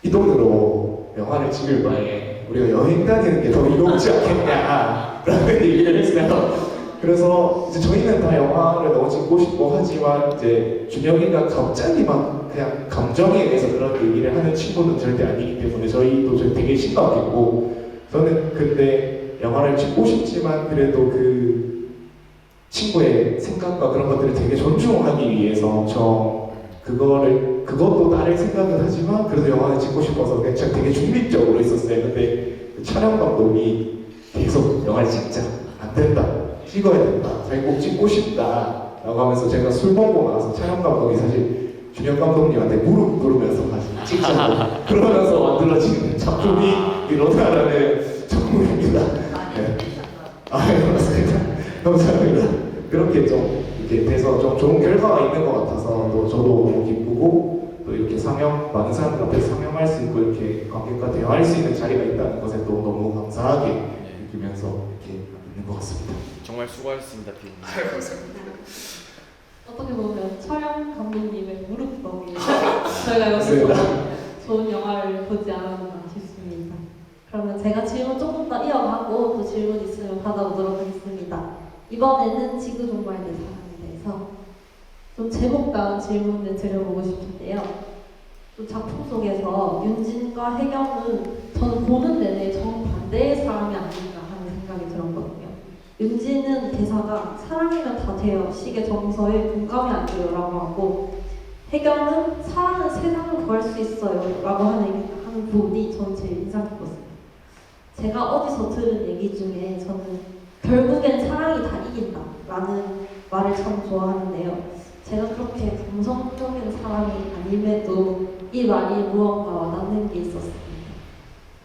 이 돈으로 영화를 찍을 바에 우리가 여행 다니는 게 더 이로우지 않겠냐라는 얘기를 했어요. 그래서 이제 저희는 다 영화를 너무 찍고 싶고 하지만 이제 준영이가 갑자기 막 그냥 감정에 의해서 그런 얘기를 하는 친구는 절대 아니기 때문에 저희도 되게 심각했고 저는 근데 영화를 찍고 싶지만 그래도 그 친구의 생각과 그런 것들을 되게 존중하기 위해서 그것도 나를 생각은 하지만 그래도 영화를 찍고 싶어서 그냥 되게 중립적으로 있었어요. 근데 그 촬영 감독이 계속 영화를 찍자, 안 된다, 찍어야 된다, 자기 꼭 찍고 싶다 라고 하면서 제가 술 먹고 나서 촬영 감독이 사실 준영 감독님한테 무릎 꿇으면서 같이 찍자고 그러면서 만들어진 작품이 이 로다라는 작품입니다. 네. 맞습니다. 감사합니다. 그렇게 좀 이렇게 돼서 좀 좋은 결과가 있는 것 같아서 또 저도 너무 기쁘고 또 이렇게 많은 사람들 앞에서 상영할 수 있고 이렇게 관객과 대화할 수 있는 자리가 있다는 것에 또 너무 감사하게 느끼면서 이렇게 있는 것 같습니다. 정말 수고하셨습니다, 피디님. 감사합니다. 어떻게 보면 촬영 감독님의 무릎 덕에 저희가 여기서 좋은 영화를 보지 않았나 싶습니다. 그러면 제가 질문 조금 더 이어가고 또 질문 있으면 받아보도록 하겠습니다. 이번에는 지구종말 대 사랑에 대해서 좀 제목다운 질문을 드려보고 싶은데요. 또 작품 속에서 윤진과 혜경은 저는 보는 내내 정반대의 사람이 아닌가 하는 생각이 들었거든요. 윤진은 대사가 사랑이면 다 돼요, 식의 정서에 공감이 안 돼요 라고 하고 혜경은 사랑은 세상을 구할 수 있어요 라고 하는 부분이 저는 제일 인상 깊었어요. 제가 어디서 들은 얘기 중에 저는 결국엔 사랑이 다 이긴다 라는 말을 참 좋아하는데요. 제가 그렇게 감성적인 사람이 아님에도 이 말이 무언가 와닿는 게 있었습니다.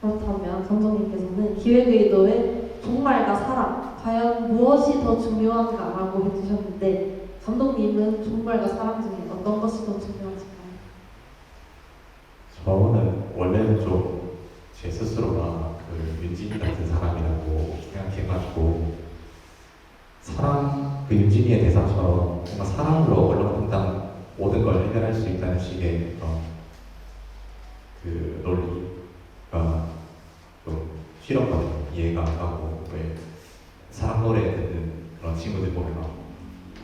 그렇다면 감독님께서는 기획의도의 종말과 사랑, 과연 무엇이 더 중요한가 라고 해주셨는데 감독님은 종말과 사랑 중에 어떤 것이 더 중요하신가요? 저는 원래는 좀 제 스스로가 그 윤진이 같은 사람이라고 생각해가지고 그 윤진이의 대사처럼 뭔가 사랑으로 얼렁뚱땅 모든 걸 해결할 수 있다는 식의 그런 그 논리가 싫었거든요. 이해가 안 가고 왜 사람 노래 듣는 그런 친구들 보면 막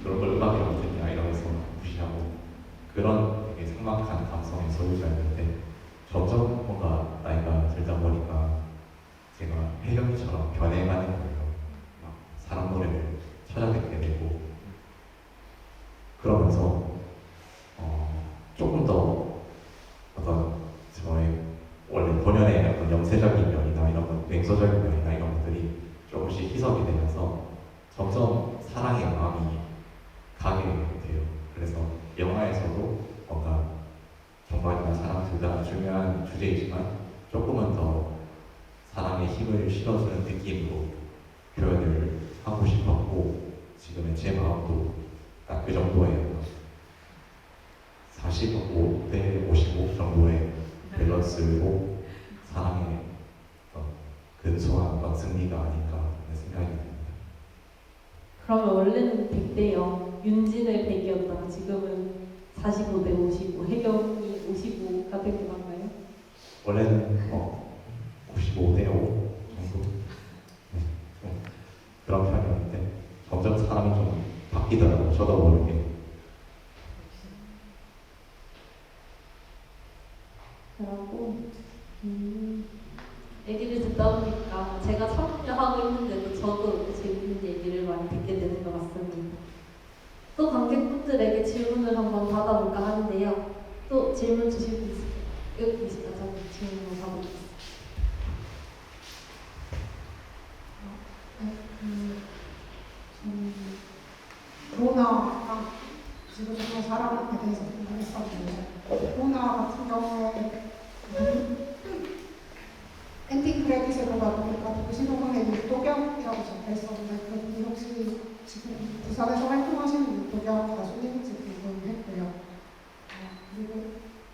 그런 걸 음악이라고 듣냐 이러면서 무시하고 그런 되게 삭막한 감성의 소유자였는데 점점 뭔가 나이가 들다 보니까 제가 혜경이처럼 변해가는 거예요. 막 사람 노래를 찾아듣게 되고 그러면서 조금 더 어떤 저의 원래 본연의 어떤 영세적인 면이나 이런 것, 맹소적인 면이나 이런 것들이 조금씩 희석이 되면서 점점 사랑의 마음이 가게 돼요. 그래서 영화에서도 뭔가 정말이나 사랑 둘 다 중요한 주제이지만 조금은 더 사랑의 힘을 실어주는 느낌으로 표현을 하고 싶었고 지금의 제 마음도 딱 그 정도의 45대 55 정도의 밸런스로 사랑의 근소한 어떤 승리가 아닌가 하는 생각이 듭니다. 그러면 원래는 100대 0, 윤진의 100이었다가 지금은 45대 55, 혜경이 55가 된 건가요? 원래는 55대 5 정도 좀 그런 편이었는데 점점 사람이 좀 바뀌더라고요. 저도 모르게. 그러고 얘기를 듣다 보니까 제가 참여하고 있는데도 저도 재밌는 얘기를 많이 듣게 되는 것 같습니다. 또 관객분들에게 질문을 한번 받아볼까 하는데요. 또 질문 주실 분 있을까요? 여기 계시다. 저는 질문 받아보겠습니다. 로나 지금 정말 사람에 대해서 궁금했었는데 로나 같은 경우에 엔딩 크레딧에 보니까 도시노동의 윤도경이라고 적혀 있었는데 그분이 혹시 지금 부산에서 활동하시는 윤도경 가수님인지 궁금했고요. 그리고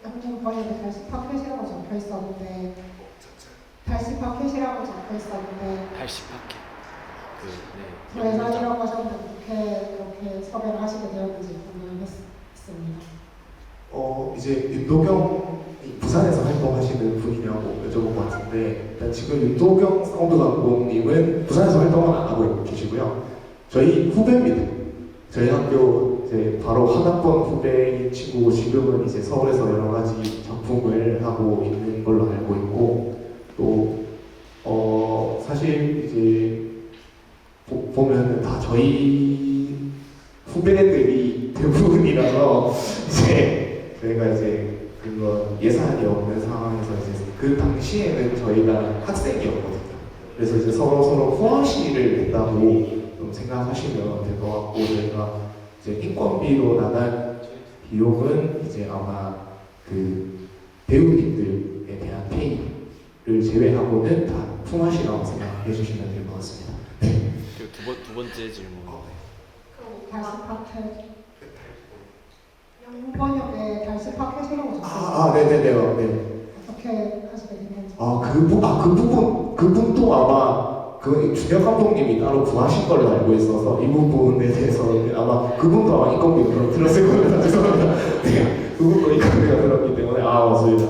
영문 번역에 달시파켓이라고 적혀 있었는데 달시파켓이라고 적혀 있었는데 80파켓. 네. 예산이라고 하셨는데 어떻게 그렇게 섭외를 하시게 되었는지 궁금했습니다. 이제 윤도경이 부산에서 활동하시는 분이냐고 여쭤본 것 같은데 일단 지금 윤도경 사운드 감독님은 부산에서 활동은 안 하고 계시고요. 저희 후배입니다. 저희 학교 이제 바로 한 학번 후배인 친구고 지금은 이제 서울에서 여러 가지 작품을 하고 있는 걸로 알고 있고 또 사실 이제 보면은 다 저희 후배들이 대부분이라서 이제 저희가 이제 그거 예산이 없는 상황에서 이제 그 당시에는 저희가 학생이었거든요. 그래서 이제 서로 후원시를 냈다고 좀 생각하시면 될 것 같고 저희가 이제 인건비로 나간 비용은 이제 아마 그 배우님들에 대한 페이를 제외하고는 다 품앗이라고 생각해 주시면 될 것 같습니다. 네. 그리고 두 번째 질문. 달시파켓 영문 번역에 달시파켓이라고 적혀 있어요. 네네네. 네. 어떻게 하시게 됐는지. 그분도 아마 그 준혁 감독님이 따로 구하신 걸로 알고 있어서 이 부분에 대해서는 아마 그분도 아마 인건비로 들었을 겁니다. 죄송합니다. 네, 그분도 인건비가 들었기 때문에 맞습니다.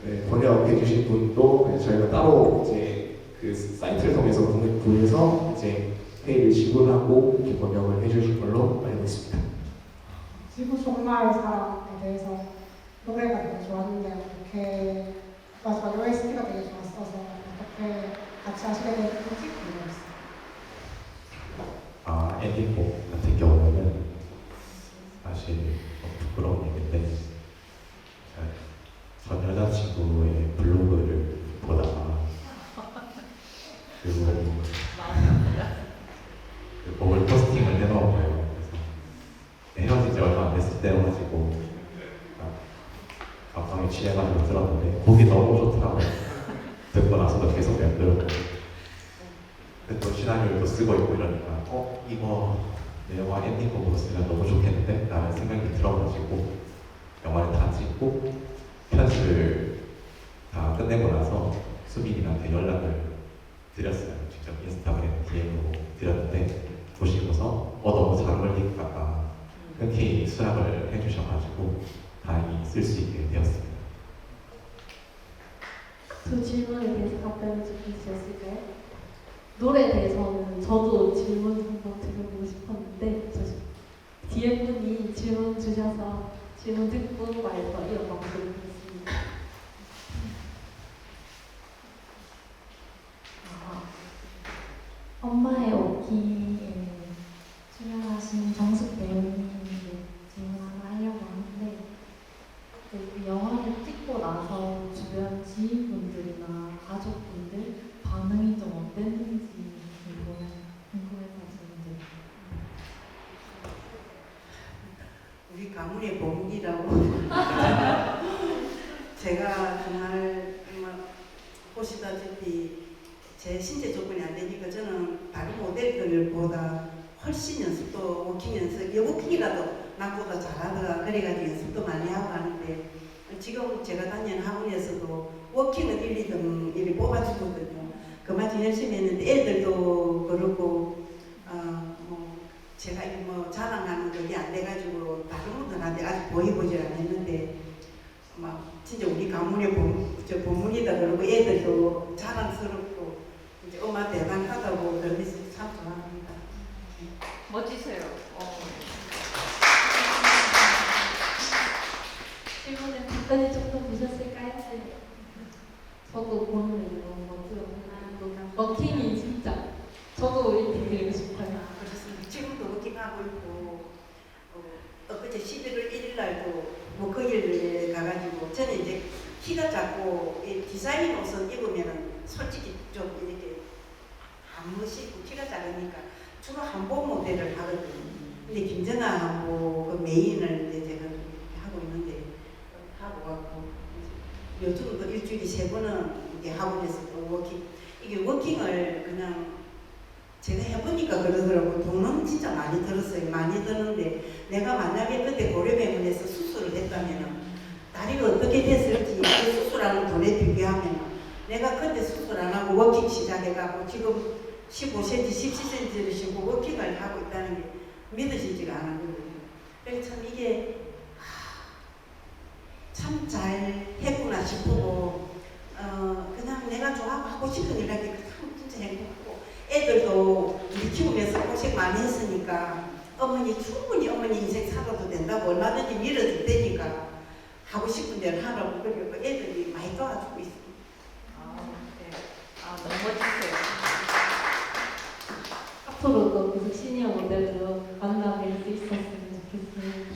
네, 번역해 주신 분도 저희가 따로 이제 그 사이트를 통해서 구해서 이제 페이를 지불하고 이렇게 번역을 해주신 걸로 알고 있습니다. 지구 종말 사랑에 대해서 노래가 되게 좋았는데 어떻게 마지막 OST가 되게 좋았어서 어떻게 같이 하시게 됐는지 궁금했어요. 엔딩곡 같은 경우는 사실 부끄러운 얘기인데 전 여자친구의 블로그를 보다가 그 곡을 포스팅을 해놓은 거예요. 그래서 헤어진 지 얼마 안 됐을 때여가지고 감성에 취해가지고 들었는데 곡이 너무 좋더라고요. 듣고 나서도 계속 맴돌고 근데 또 시나리오를 또 쓰고 있고 이러니까 이거 내 영화 엔딩곡으로 쓰면 너무 좋겠는데? 라는 생각이 들어가지고 영화를 다 찍고 편집을 다 끝내고 나서 수빈이한테 연락을 드렸어요. 직접 인스타그램 DM으로 드렸는데 보시고서 너무 잘 어울리니까 흔쾌히 수락을 해주셔가지고 다행히 쓸 수 있게 되었습니다. 두 질문에 대해서 답변을 좀 주셨을까요? 노래에 대해서는 저도 질문 한번 드려보고 싶었는데 뒤에 분이 질문 주셔서 질문 듣고 말해서 이어가보도록 하겠습니다. 엄마의 오기에 출연하신 정숙 배우님께 질문 하나 하려고 하는데 그 영화를 찍고 나서 주변 지인분들이나 가족분들 반응이 좀 어땠는지 궁금해서 질문드립니다. 우리 가문의 봉기라고 제가 정말 보시다시피 제 신체 조건이 안 되니까 저는 다른 모델들보다 훨씬 연습도 워킹 연습, 워킹이라도 나보다 잘하더라 그래가지고 연습도 많이 하고 하는데 지금 제가 다니는 학원에서도 워킹은 1, 2등 이렇게 뽑아주거든요. 그만큼 열심히 했는데 애들도 그렇고 제가 뭐 자랑하는 그게 안 돼가지고 다른 분들한테 아직 보여보질 않았는데 막 진짜 우리 가문의 본문이다 그러고 애들도 자랑스럽고 이제 엄마 대단하다고 그러면서 참 좋아합니다. 멋지세요. 질문에 답변이 조금 보셨을까요? 저도 보는 이런 것도 워킹이 진짜 저도 이렇게 드리고 싶어요. 그렇습니다. 지금도 워킹하고 있고 엊그제 11월 1일 날도 뭐 거기를 가가지고 저는 이제 키가 작고 디자인 옷은 입으면은 솔직히 좀 이렇게 안 멋있고 키가 작으니까 주로 한복 모델을 하거든요. 근데 김정아 한복 그 메인을 이제 제가 하고 있는데 하고 왔고 요즘도 일주일에 3번은 이게 학원에서 또 워킹 이게 워킹을 그냥 제가 해보니까 그러더라고요. 돈은 진짜 많이 들었어요. 많이 드는데 내가 만약에 그때 고려병원에서 수술을 했다면 다리가 어떻게 됐을지 그 수술하는 돈에 비교하면 내가 그때 수술 안 하고 워킹 시작해가고 지금 15cm, 17cm를 신고 워킹을 하고 있다는 게 믿어지지가 않거든요. 그래서 참 이게 참 잘 했구나 싶고 그냥 내가 좋아하고 하고 싶은 일 하기 참 진짜 행복하고 애들도 우리 키우면서 고생 많이 했으니까 어머니 충분히 어머니 인생 살아도 된다고 얼마든지 밀어줄 테니까 하고 싶은 대로 하라고 그리고 애들이 많이 도와주고 있습니다. 네. 너무 멋지세요. 앞으로도 계속 시니어 모델로 만나뵐 수 있었으면 좋겠어요.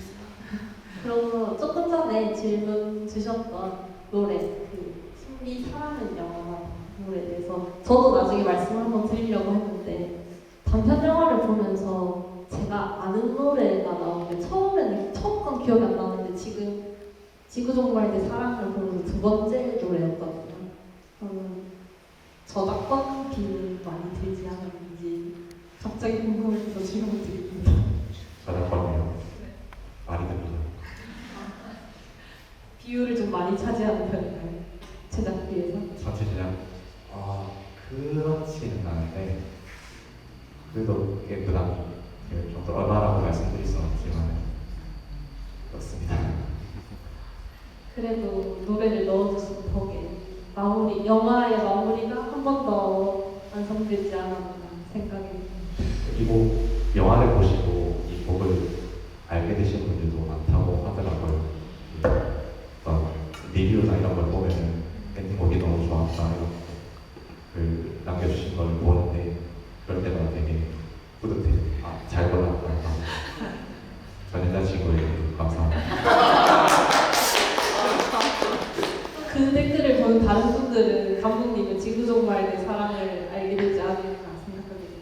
그리고 조금 전에 질문 주셨던 노래, 그 신비 사랑은 영화 노래에 대해서 저도 나중에 말씀을 한번 드리려고 했는데 단편 영화를 보면서 제가 아는 노래가 나오는데 처음 건 기억이 안 나는데 지금 지구종말대 사랑을 보면서 2번째 노래였거든요. 저작권 비는 많이 들지 않았는지 갑자기 궁금해서 질문 드립니다. 저작권이요? 많이 듭니다. 비율을 좀 많이 차지하는 편인가요? 제작비에서? 전체 제작? 그렇지는 않은데 그래도 꽤 부담이 좀더 얼마라고 말씀드릴 수는 없지만 그렇습니다. 그래도 노래를 넣어주신 덕에 영화의 마무리가 한 번 더 완성되지 않았나 생각이 듭니다. 그리고 영화를 보시고 이 곡을 알게 되신 분들도 많다고 하더라고요. 어떤 리뷰나 이런 걸 보면은 엔딩곡이 너무 좋았다 이렇게 글 남겨주신 걸 보는데 그럴 때마다 되게 뿌듯해요. 잘 골랐다. 전 여자친구에게 감사합니다. 그 댓글을 보는 다른 분들은 감독님의 지구종말의 사랑을 알게 되지 않을까 생각합니다.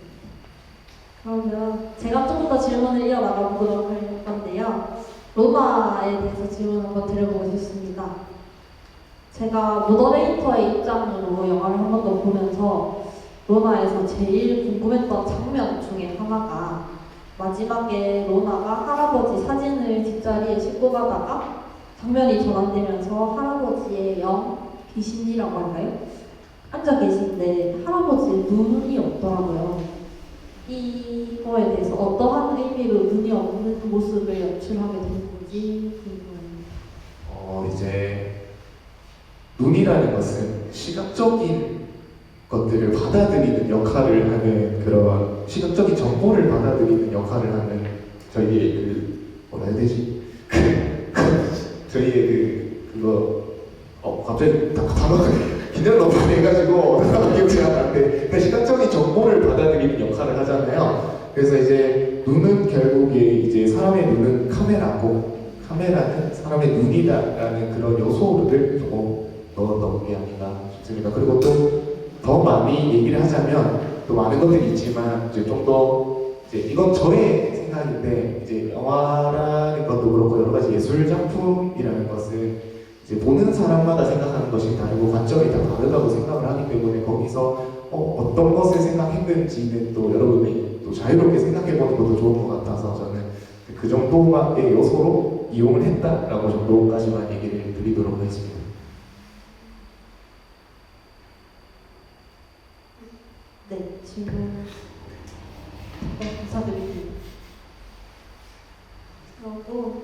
그러면 제가 조금 더 질문을 이어나가 보도록 할 건데요. 로마에 대해서 질문 한번 드려보고 싶습니다. 제가 모더레이터의 입장으로 영화를 한 번 더 보면서 로마에서 제일 궁금했던 장면 중에 하나가 마지막에 로마가 할아버지 사진을 뒷자리에 싣고 가다가 장면이 전환되면서 할아버지의 귀신이라고 할까요? 앉아 계신데 할아버지의 눈이 없더라고요. 이거에 대해서 어떠한 의미로 눈이 없는 모습을 연출하게 된 건지 궁금합니다. 이제 눈이라는 것은 시각적인 것들을 받아들이는 역할을 하는 그런 시각적인 정보를 받아들이는 역할을 하는 저희의 뭐라 해야 되지? 저희의 그거 갑자기 단어가 긴장 너무 많이 해가지고 단어가 기억이 안 나는데 그 시각적인 정보를 받아들이는 역할을 하잖아요. 그래서 이제 눈은 결국에 이제 사람의 눈은 카메라고 카메라는 사람의 눈이다라는 그런 요소를 조금 넣었던 게 아닌가 싶습니다. 그리고 또 더 많이 얘기를 하자면 또 많은 것들이 있지만 이제 좀 더 이제 이건 저의 생각인데 이제 영화라는 것도 그렇고 여러 가지 예술 작품이라는 것은 이제 보는 사람마다 생각하는 것이 다르고 관점이 다 다르다고 생각을 하기 때문에 거기서 어떤 것을 생각했는지는 또 여러분이 또 자유롭게 생각해보는 것도 좋은 것 같아서 저는 그 정도의 요소로 이용을 했다라고 정도까지만 얘기를 드리도록 하겠습니다. 네, 질문 감사드립니다. 그리고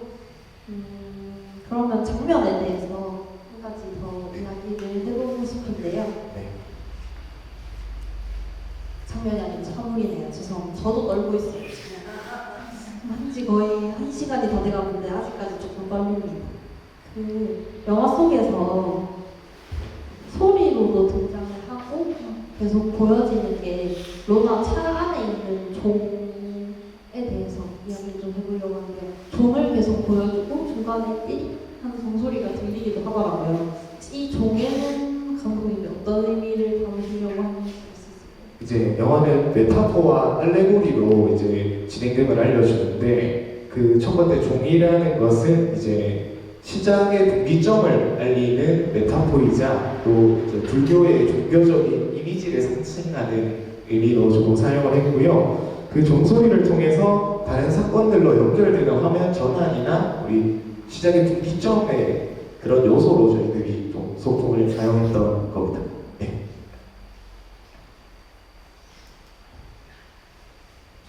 그러면 장면에 대해서 한 가지 더 이야기를 해보고 싶은데요. 네. 장면이 아니고 사물이네요. 죄송합니다. 저도 떨고 있어요. 지금. 한지 거의 1시간이 더 돼가는데 아직까지 조금 떨립니다. 그 영화 속에서 소리로도 등장을 하고 계속 보여지는 게 로나 차 안에 있는 종에 대해서 이야기를 좀 해보려고 하는데 종을 계속 보여주고 중간에 띠 하는 종소리가 들리기도 하더라고요. 이 종에는 감독님이 어떤 의미를 담으시려고 하는지 이제 영화는 메타포와 알레고리로 이제 진행됨을 알려주는데 그 첫 번째 종이라는 것은 이제 시작의 분기점을 알리는 메타포이자 또 이제 불교의 종교적인 이미지를 상징하는 의미로 조금 사용을 했고요. 그 종소리를 통해서 다른 사건들로 연결되는 화면 전환이나 우리 시작의 분기점의 그런 요소로 저희들이 좀 소품을 사용했던 겁니다. 네.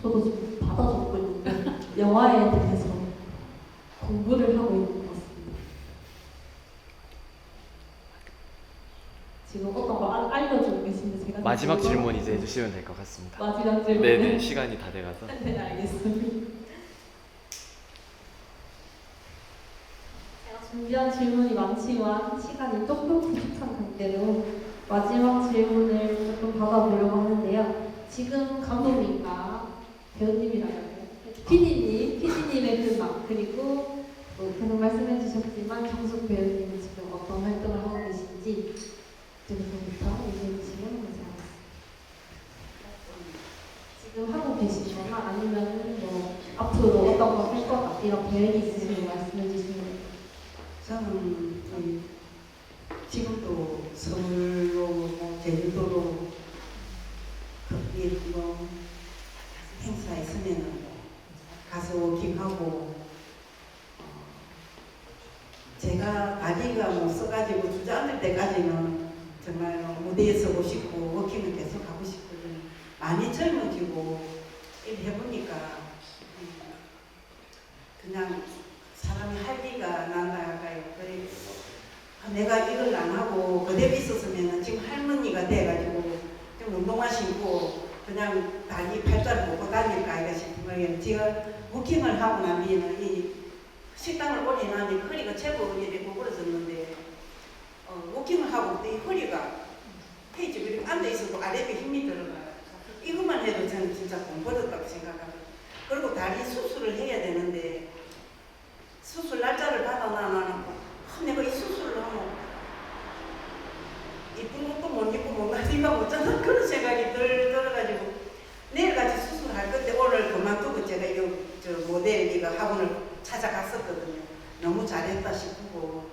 저도 지금 받아줬고 있는데 영화에 대해서 공부를 하고 있는 것 같습니다. 지금 어떤 거 알려주고 계신데 제가 마지막 질문 이제 해주시면 될 것 같습니다. 마지막 질문. 네네, 시간이 다 돼가서. 네, 알겠습니다. 제가 준비한 질문이 많지만 시간이 조금 부족한 관계로 마지막 질문을 조금 받아보려고 하는데요. 지금 감독님과 배우님이라고 PD님의 근막 그리고 또 계속 말씀해 주셨지만 정숙 배우님은 지금 어떤 활동을 하고 계신지 지금부터 얘기해 주시면 감사하겠습니다. 지금 하고 계시거나 아니면 뭐 앞으로 어떤 걸 할 거다 이런 계획이 있으시면 말씀해 주시면 저는 지금도 서울로 뭐 제주도로 뭐 행사 있으면은 가서 워킹하고 제가 다리가 못 써가지고 주저앉을 때까지는 정말 무대에 서고 싶고 워킹을 계속 하고 싶거든요. 많이 젊어지고 일 해보니까 그냥 사람이 할 리가 나가요. 그래 내가 이걸 안 하고 그대로 있었으면 지금 할머니가 돼가지고 좀 운동화 신고 그냥 다리 팔자를 보고 다닐까 이가 싶은 거예요. 제가 워킹을 하고 난 뒤에는 이 식당을 오래 나니 허리가 제법 이렇게 구부러졌는데 워킹을 하고 이 허리가 페이지 이렇게 앉아 있어도 아래에 힘이 들어가요. 이것만 해도 저는 진짜 공부했다고 생각하거든요. 그리고 다리 수술을 해야 되는데 수술 날짜를 받아놔놓고 내가 이 수술을 하면 이쁜 것도 못 입고 뭔가 네가 못잖아 그런 생각이 들어가지고 내일같이 수술할 건데 오늘 그만두고 제가 저 모델 이거 학원을 찾아갔었거든요. 너무 잘했다 싶고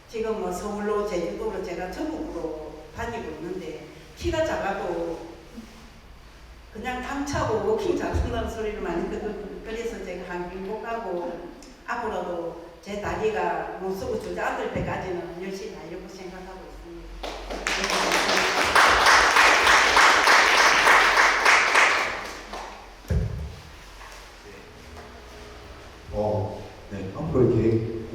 지금 뭐 서울로 제주도로 제가 전국으로 다니고 있는데 키가 작아도 그냥 당차고 워킹 잘한다는 소리를 많이 듣거든요. 그래서 제가 한길복하고 앞으로도 제 다리가 못 쓰고 주저앉을 때까지는 열심히 하려고 생각하고 있습니다. 네, 앞으로의 계획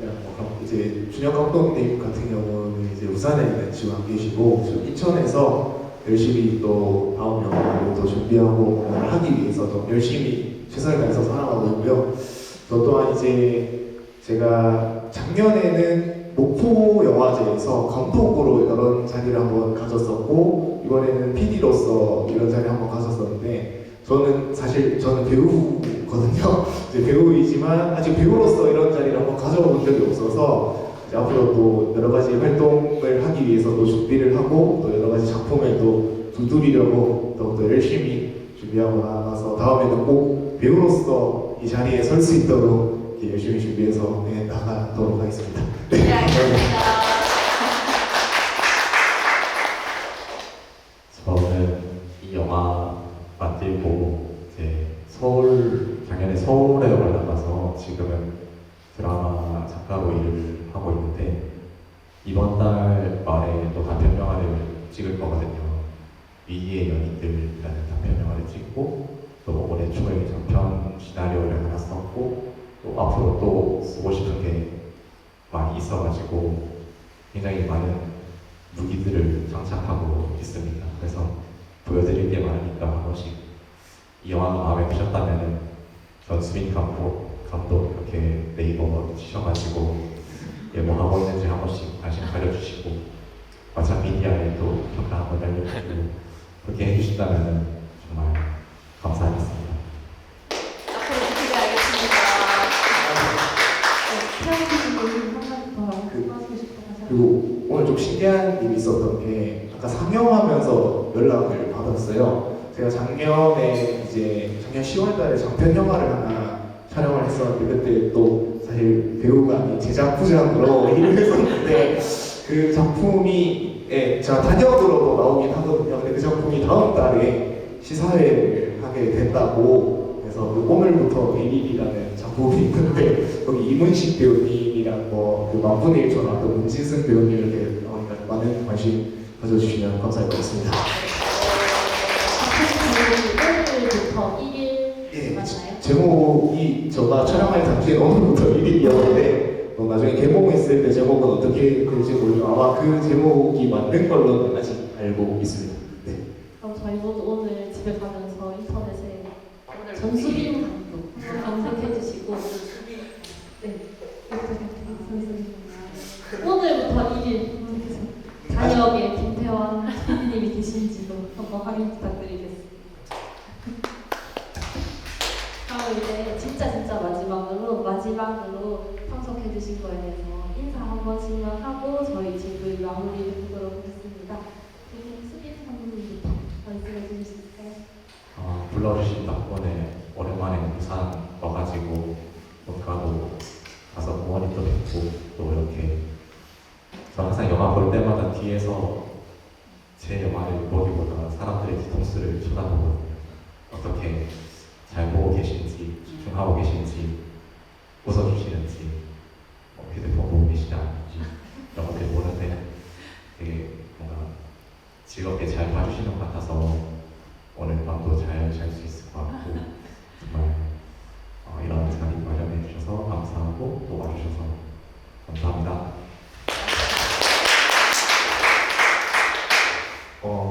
이제 준혁 감독님 같은 경우는 이제 우산에 있는 지금 안 계시고 지금 인천에서 열심히 또 다음 영화를 또 준비하고 하기 위해서 또 열심히 최선을 다해서 살아가고 있고요. 또 또한 이제 제가 작년에는 목포 영화제에서 감독으로 이런 자리를 한번 가졌었고 이번에는 PD로서 이런 자리를 한번 가졌었는데 저는 배우거든요. 이제 배우이지만 아직 배우로서 이런 자리를 한번 가져본 적이 없어서 이제 앞으로 또 여러 가지 활동을 하기 위해서 또 준비를 하고 또 여러 가지 작품을 또 두드리려고 더욱더 열심히 준비하고 나가서 다음에는 꼭 배우로서 이 자리에 설 수 있도록 이렇게 열심히 준비해서 나가도록 하겠습니다. 네, 알겠습니다. 저는 이 영화 만들고 이제 작년에 서울에 올라가서 지금은 드라마 작가로 일을 하고 있는데 이번 달 말에 또 단편 영화를 찍을 거거든요. 위기의 연인들이라는 단편 영화를 찍고 또 올해 초에 장편 시나리오를 하나 썼고 또 앞으로 또 쓰고 싶은 게 많이 있어가지고 굉장히 많은 무기들을 장착하고 있습니다. 그래서 보여드릴 게 많으니까 한 번씩 이 영화가 마음에 드셨다면은 전수빈 감독 이렇게 네이버 치셔가지고 뭐 하고 있는지 한 번씩 관심 가려주시고 왓챠 미디어에도 평가 한번 날려주시고 그렇게 해주신다면은 정말 감사하겠습니다. 앞으로 지키게 하겠습니다. 태양님 한 가지 더 말씀하시고 싶어서 그리고 오늘 좀 신기한 일이 있었던 게 아까 상영하면서 연락을 받았어요. 제가 작년 10월달에 장편 영화를 하나 촬영을 했었는데 그때 또 사실 배우가 아닌 제작 부장으로 일을 했었는데 그 작품이 제가 단역으로도 나오긴 하거든요. 근데 그 작품이 다음 달에 시사회를 하게 된다고 그래서 그 오늘부터 1일이라는 작품이 있는데 거기 이문식 배우님이랑 그 만분의 1초 나왔던 문진승 배우님 이렇게 나오니까 많은 관심 가져주시면 감사할 것 같습니다. 오늘부터 1일 맞나요? 제목이 제가 촬영할 당시에 오늘부터 1일이었는데 나중에 개봉했을 때 제목은 어떻게 될지 모르지만 아마 그 제목이 맞는 걸로는 아직 알고 있습니다. 네. 그럼 저희 모두 오늘 집에 가면서 인터넷에 전수빈 감독 검색해 주시고 네. 오늘부터 1일 단역에 김태환 PD님이 계신지도 한번 확인 부탁드리겠습니다. 그럼 이제 진짜 마지막으로 참석해 주신 거에 대해서 인사 한 번씩만 하고 저희 집을 마무리해 보도록 하겠습니다. 수빈 감독님부터 말씀해 주실 수 있을까요? 불러주신 덕분에 오랜만에 부산 와가지고 뭔가도 가서 부모님도 뵙고 또 이렇게 저 항상 영화 볼 때마다 뒤에서 제 영화를 보기보다 사람들의 뒤통수를 쳐다보거든요. 어떻게 잘 보고 계신지, 집중하고 계신지, 웃어주시는지, 휴대폰 보고 계시지 않는지 이런 것들 보는데 되게 뭔가 즐겁게 잘 봐주시는 것 같아서 오늘 밤도 잘 잘 수 있을 것 같고 정말 이런 자리 마련해 주셔서 감사하고 또 와주셔서 감사합니다.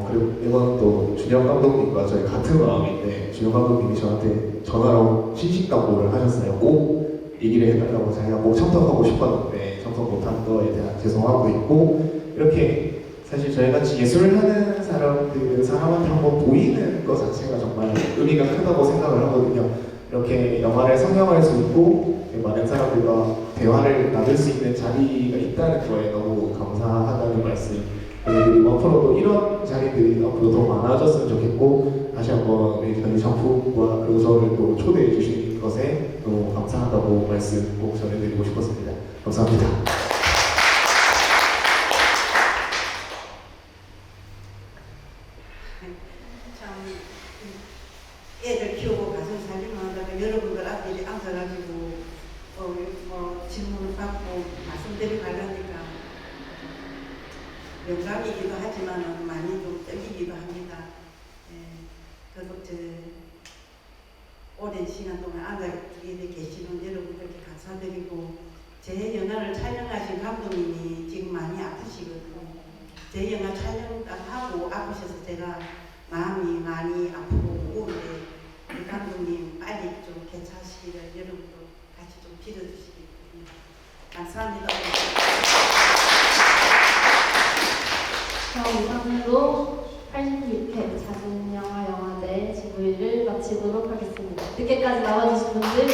그리고 이번 또 준혁 감독님과 저희 같은 마음인데 준혁 감독님이 저한테 전화로 신식당부를 하셨어요. 꼭 얘기를 해달라고 자기가 꼭 참석하고 싶었는데 참석 못한 거에 대한 죄송하고 있고 이렇게 사실 저희같이 예술하는 사람한테 한번 보이는 것 자체가 정말 의미가 크다고 생각을 하거든요. 이렇게 영화를 상영할 수 있고 많은 사람들과 대화를 나눌 수 있는 자리가 있다는 거에 너무 감사하다는 말씀 그리고 앞으로도 이런 자리들이 앞으로 더 많아졌으면 좋겠고 다시 한번 저희 작품과 그리고 저를 또 초대해 주신 것에 너무 감사하다고 말씀 꼭 전해드리고 싶었습니다. 감사합니다. 참 애들 키우고 가정 살림하다가 여러분들 앞에 앉아가지고 질문을 받고 말씀드리고 하려니까 영광이기도 하지만 많이 좀 떨리기도 합니다. 그래서 오랜 시간 동안 앉아 계시는 여러분들께 감사드리고 제 영화를 촬영하신 감독님이 지금 많이 아프시거든요. 제 영화 촬영 딱 하고 아프셔서 제가 마음이 많이 아프고 우울해. 우리 감독님 빨리 좀 괜찮으시기를 여러분도 같이 좀 빌어주시기 바랍니다. 감사합니다. 자, 이상으로 86회 자진영화 지구일을 마치도록 하겠습니다. 늦게까지 나와주신 분들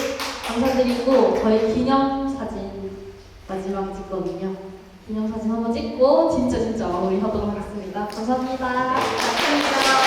감사드리고 저희 기념사진 마지막에 찍거든요. 기념사진 한번 찍고 진짜 마무리하도록 하겠습니다. 감사합니다. 감사합니다.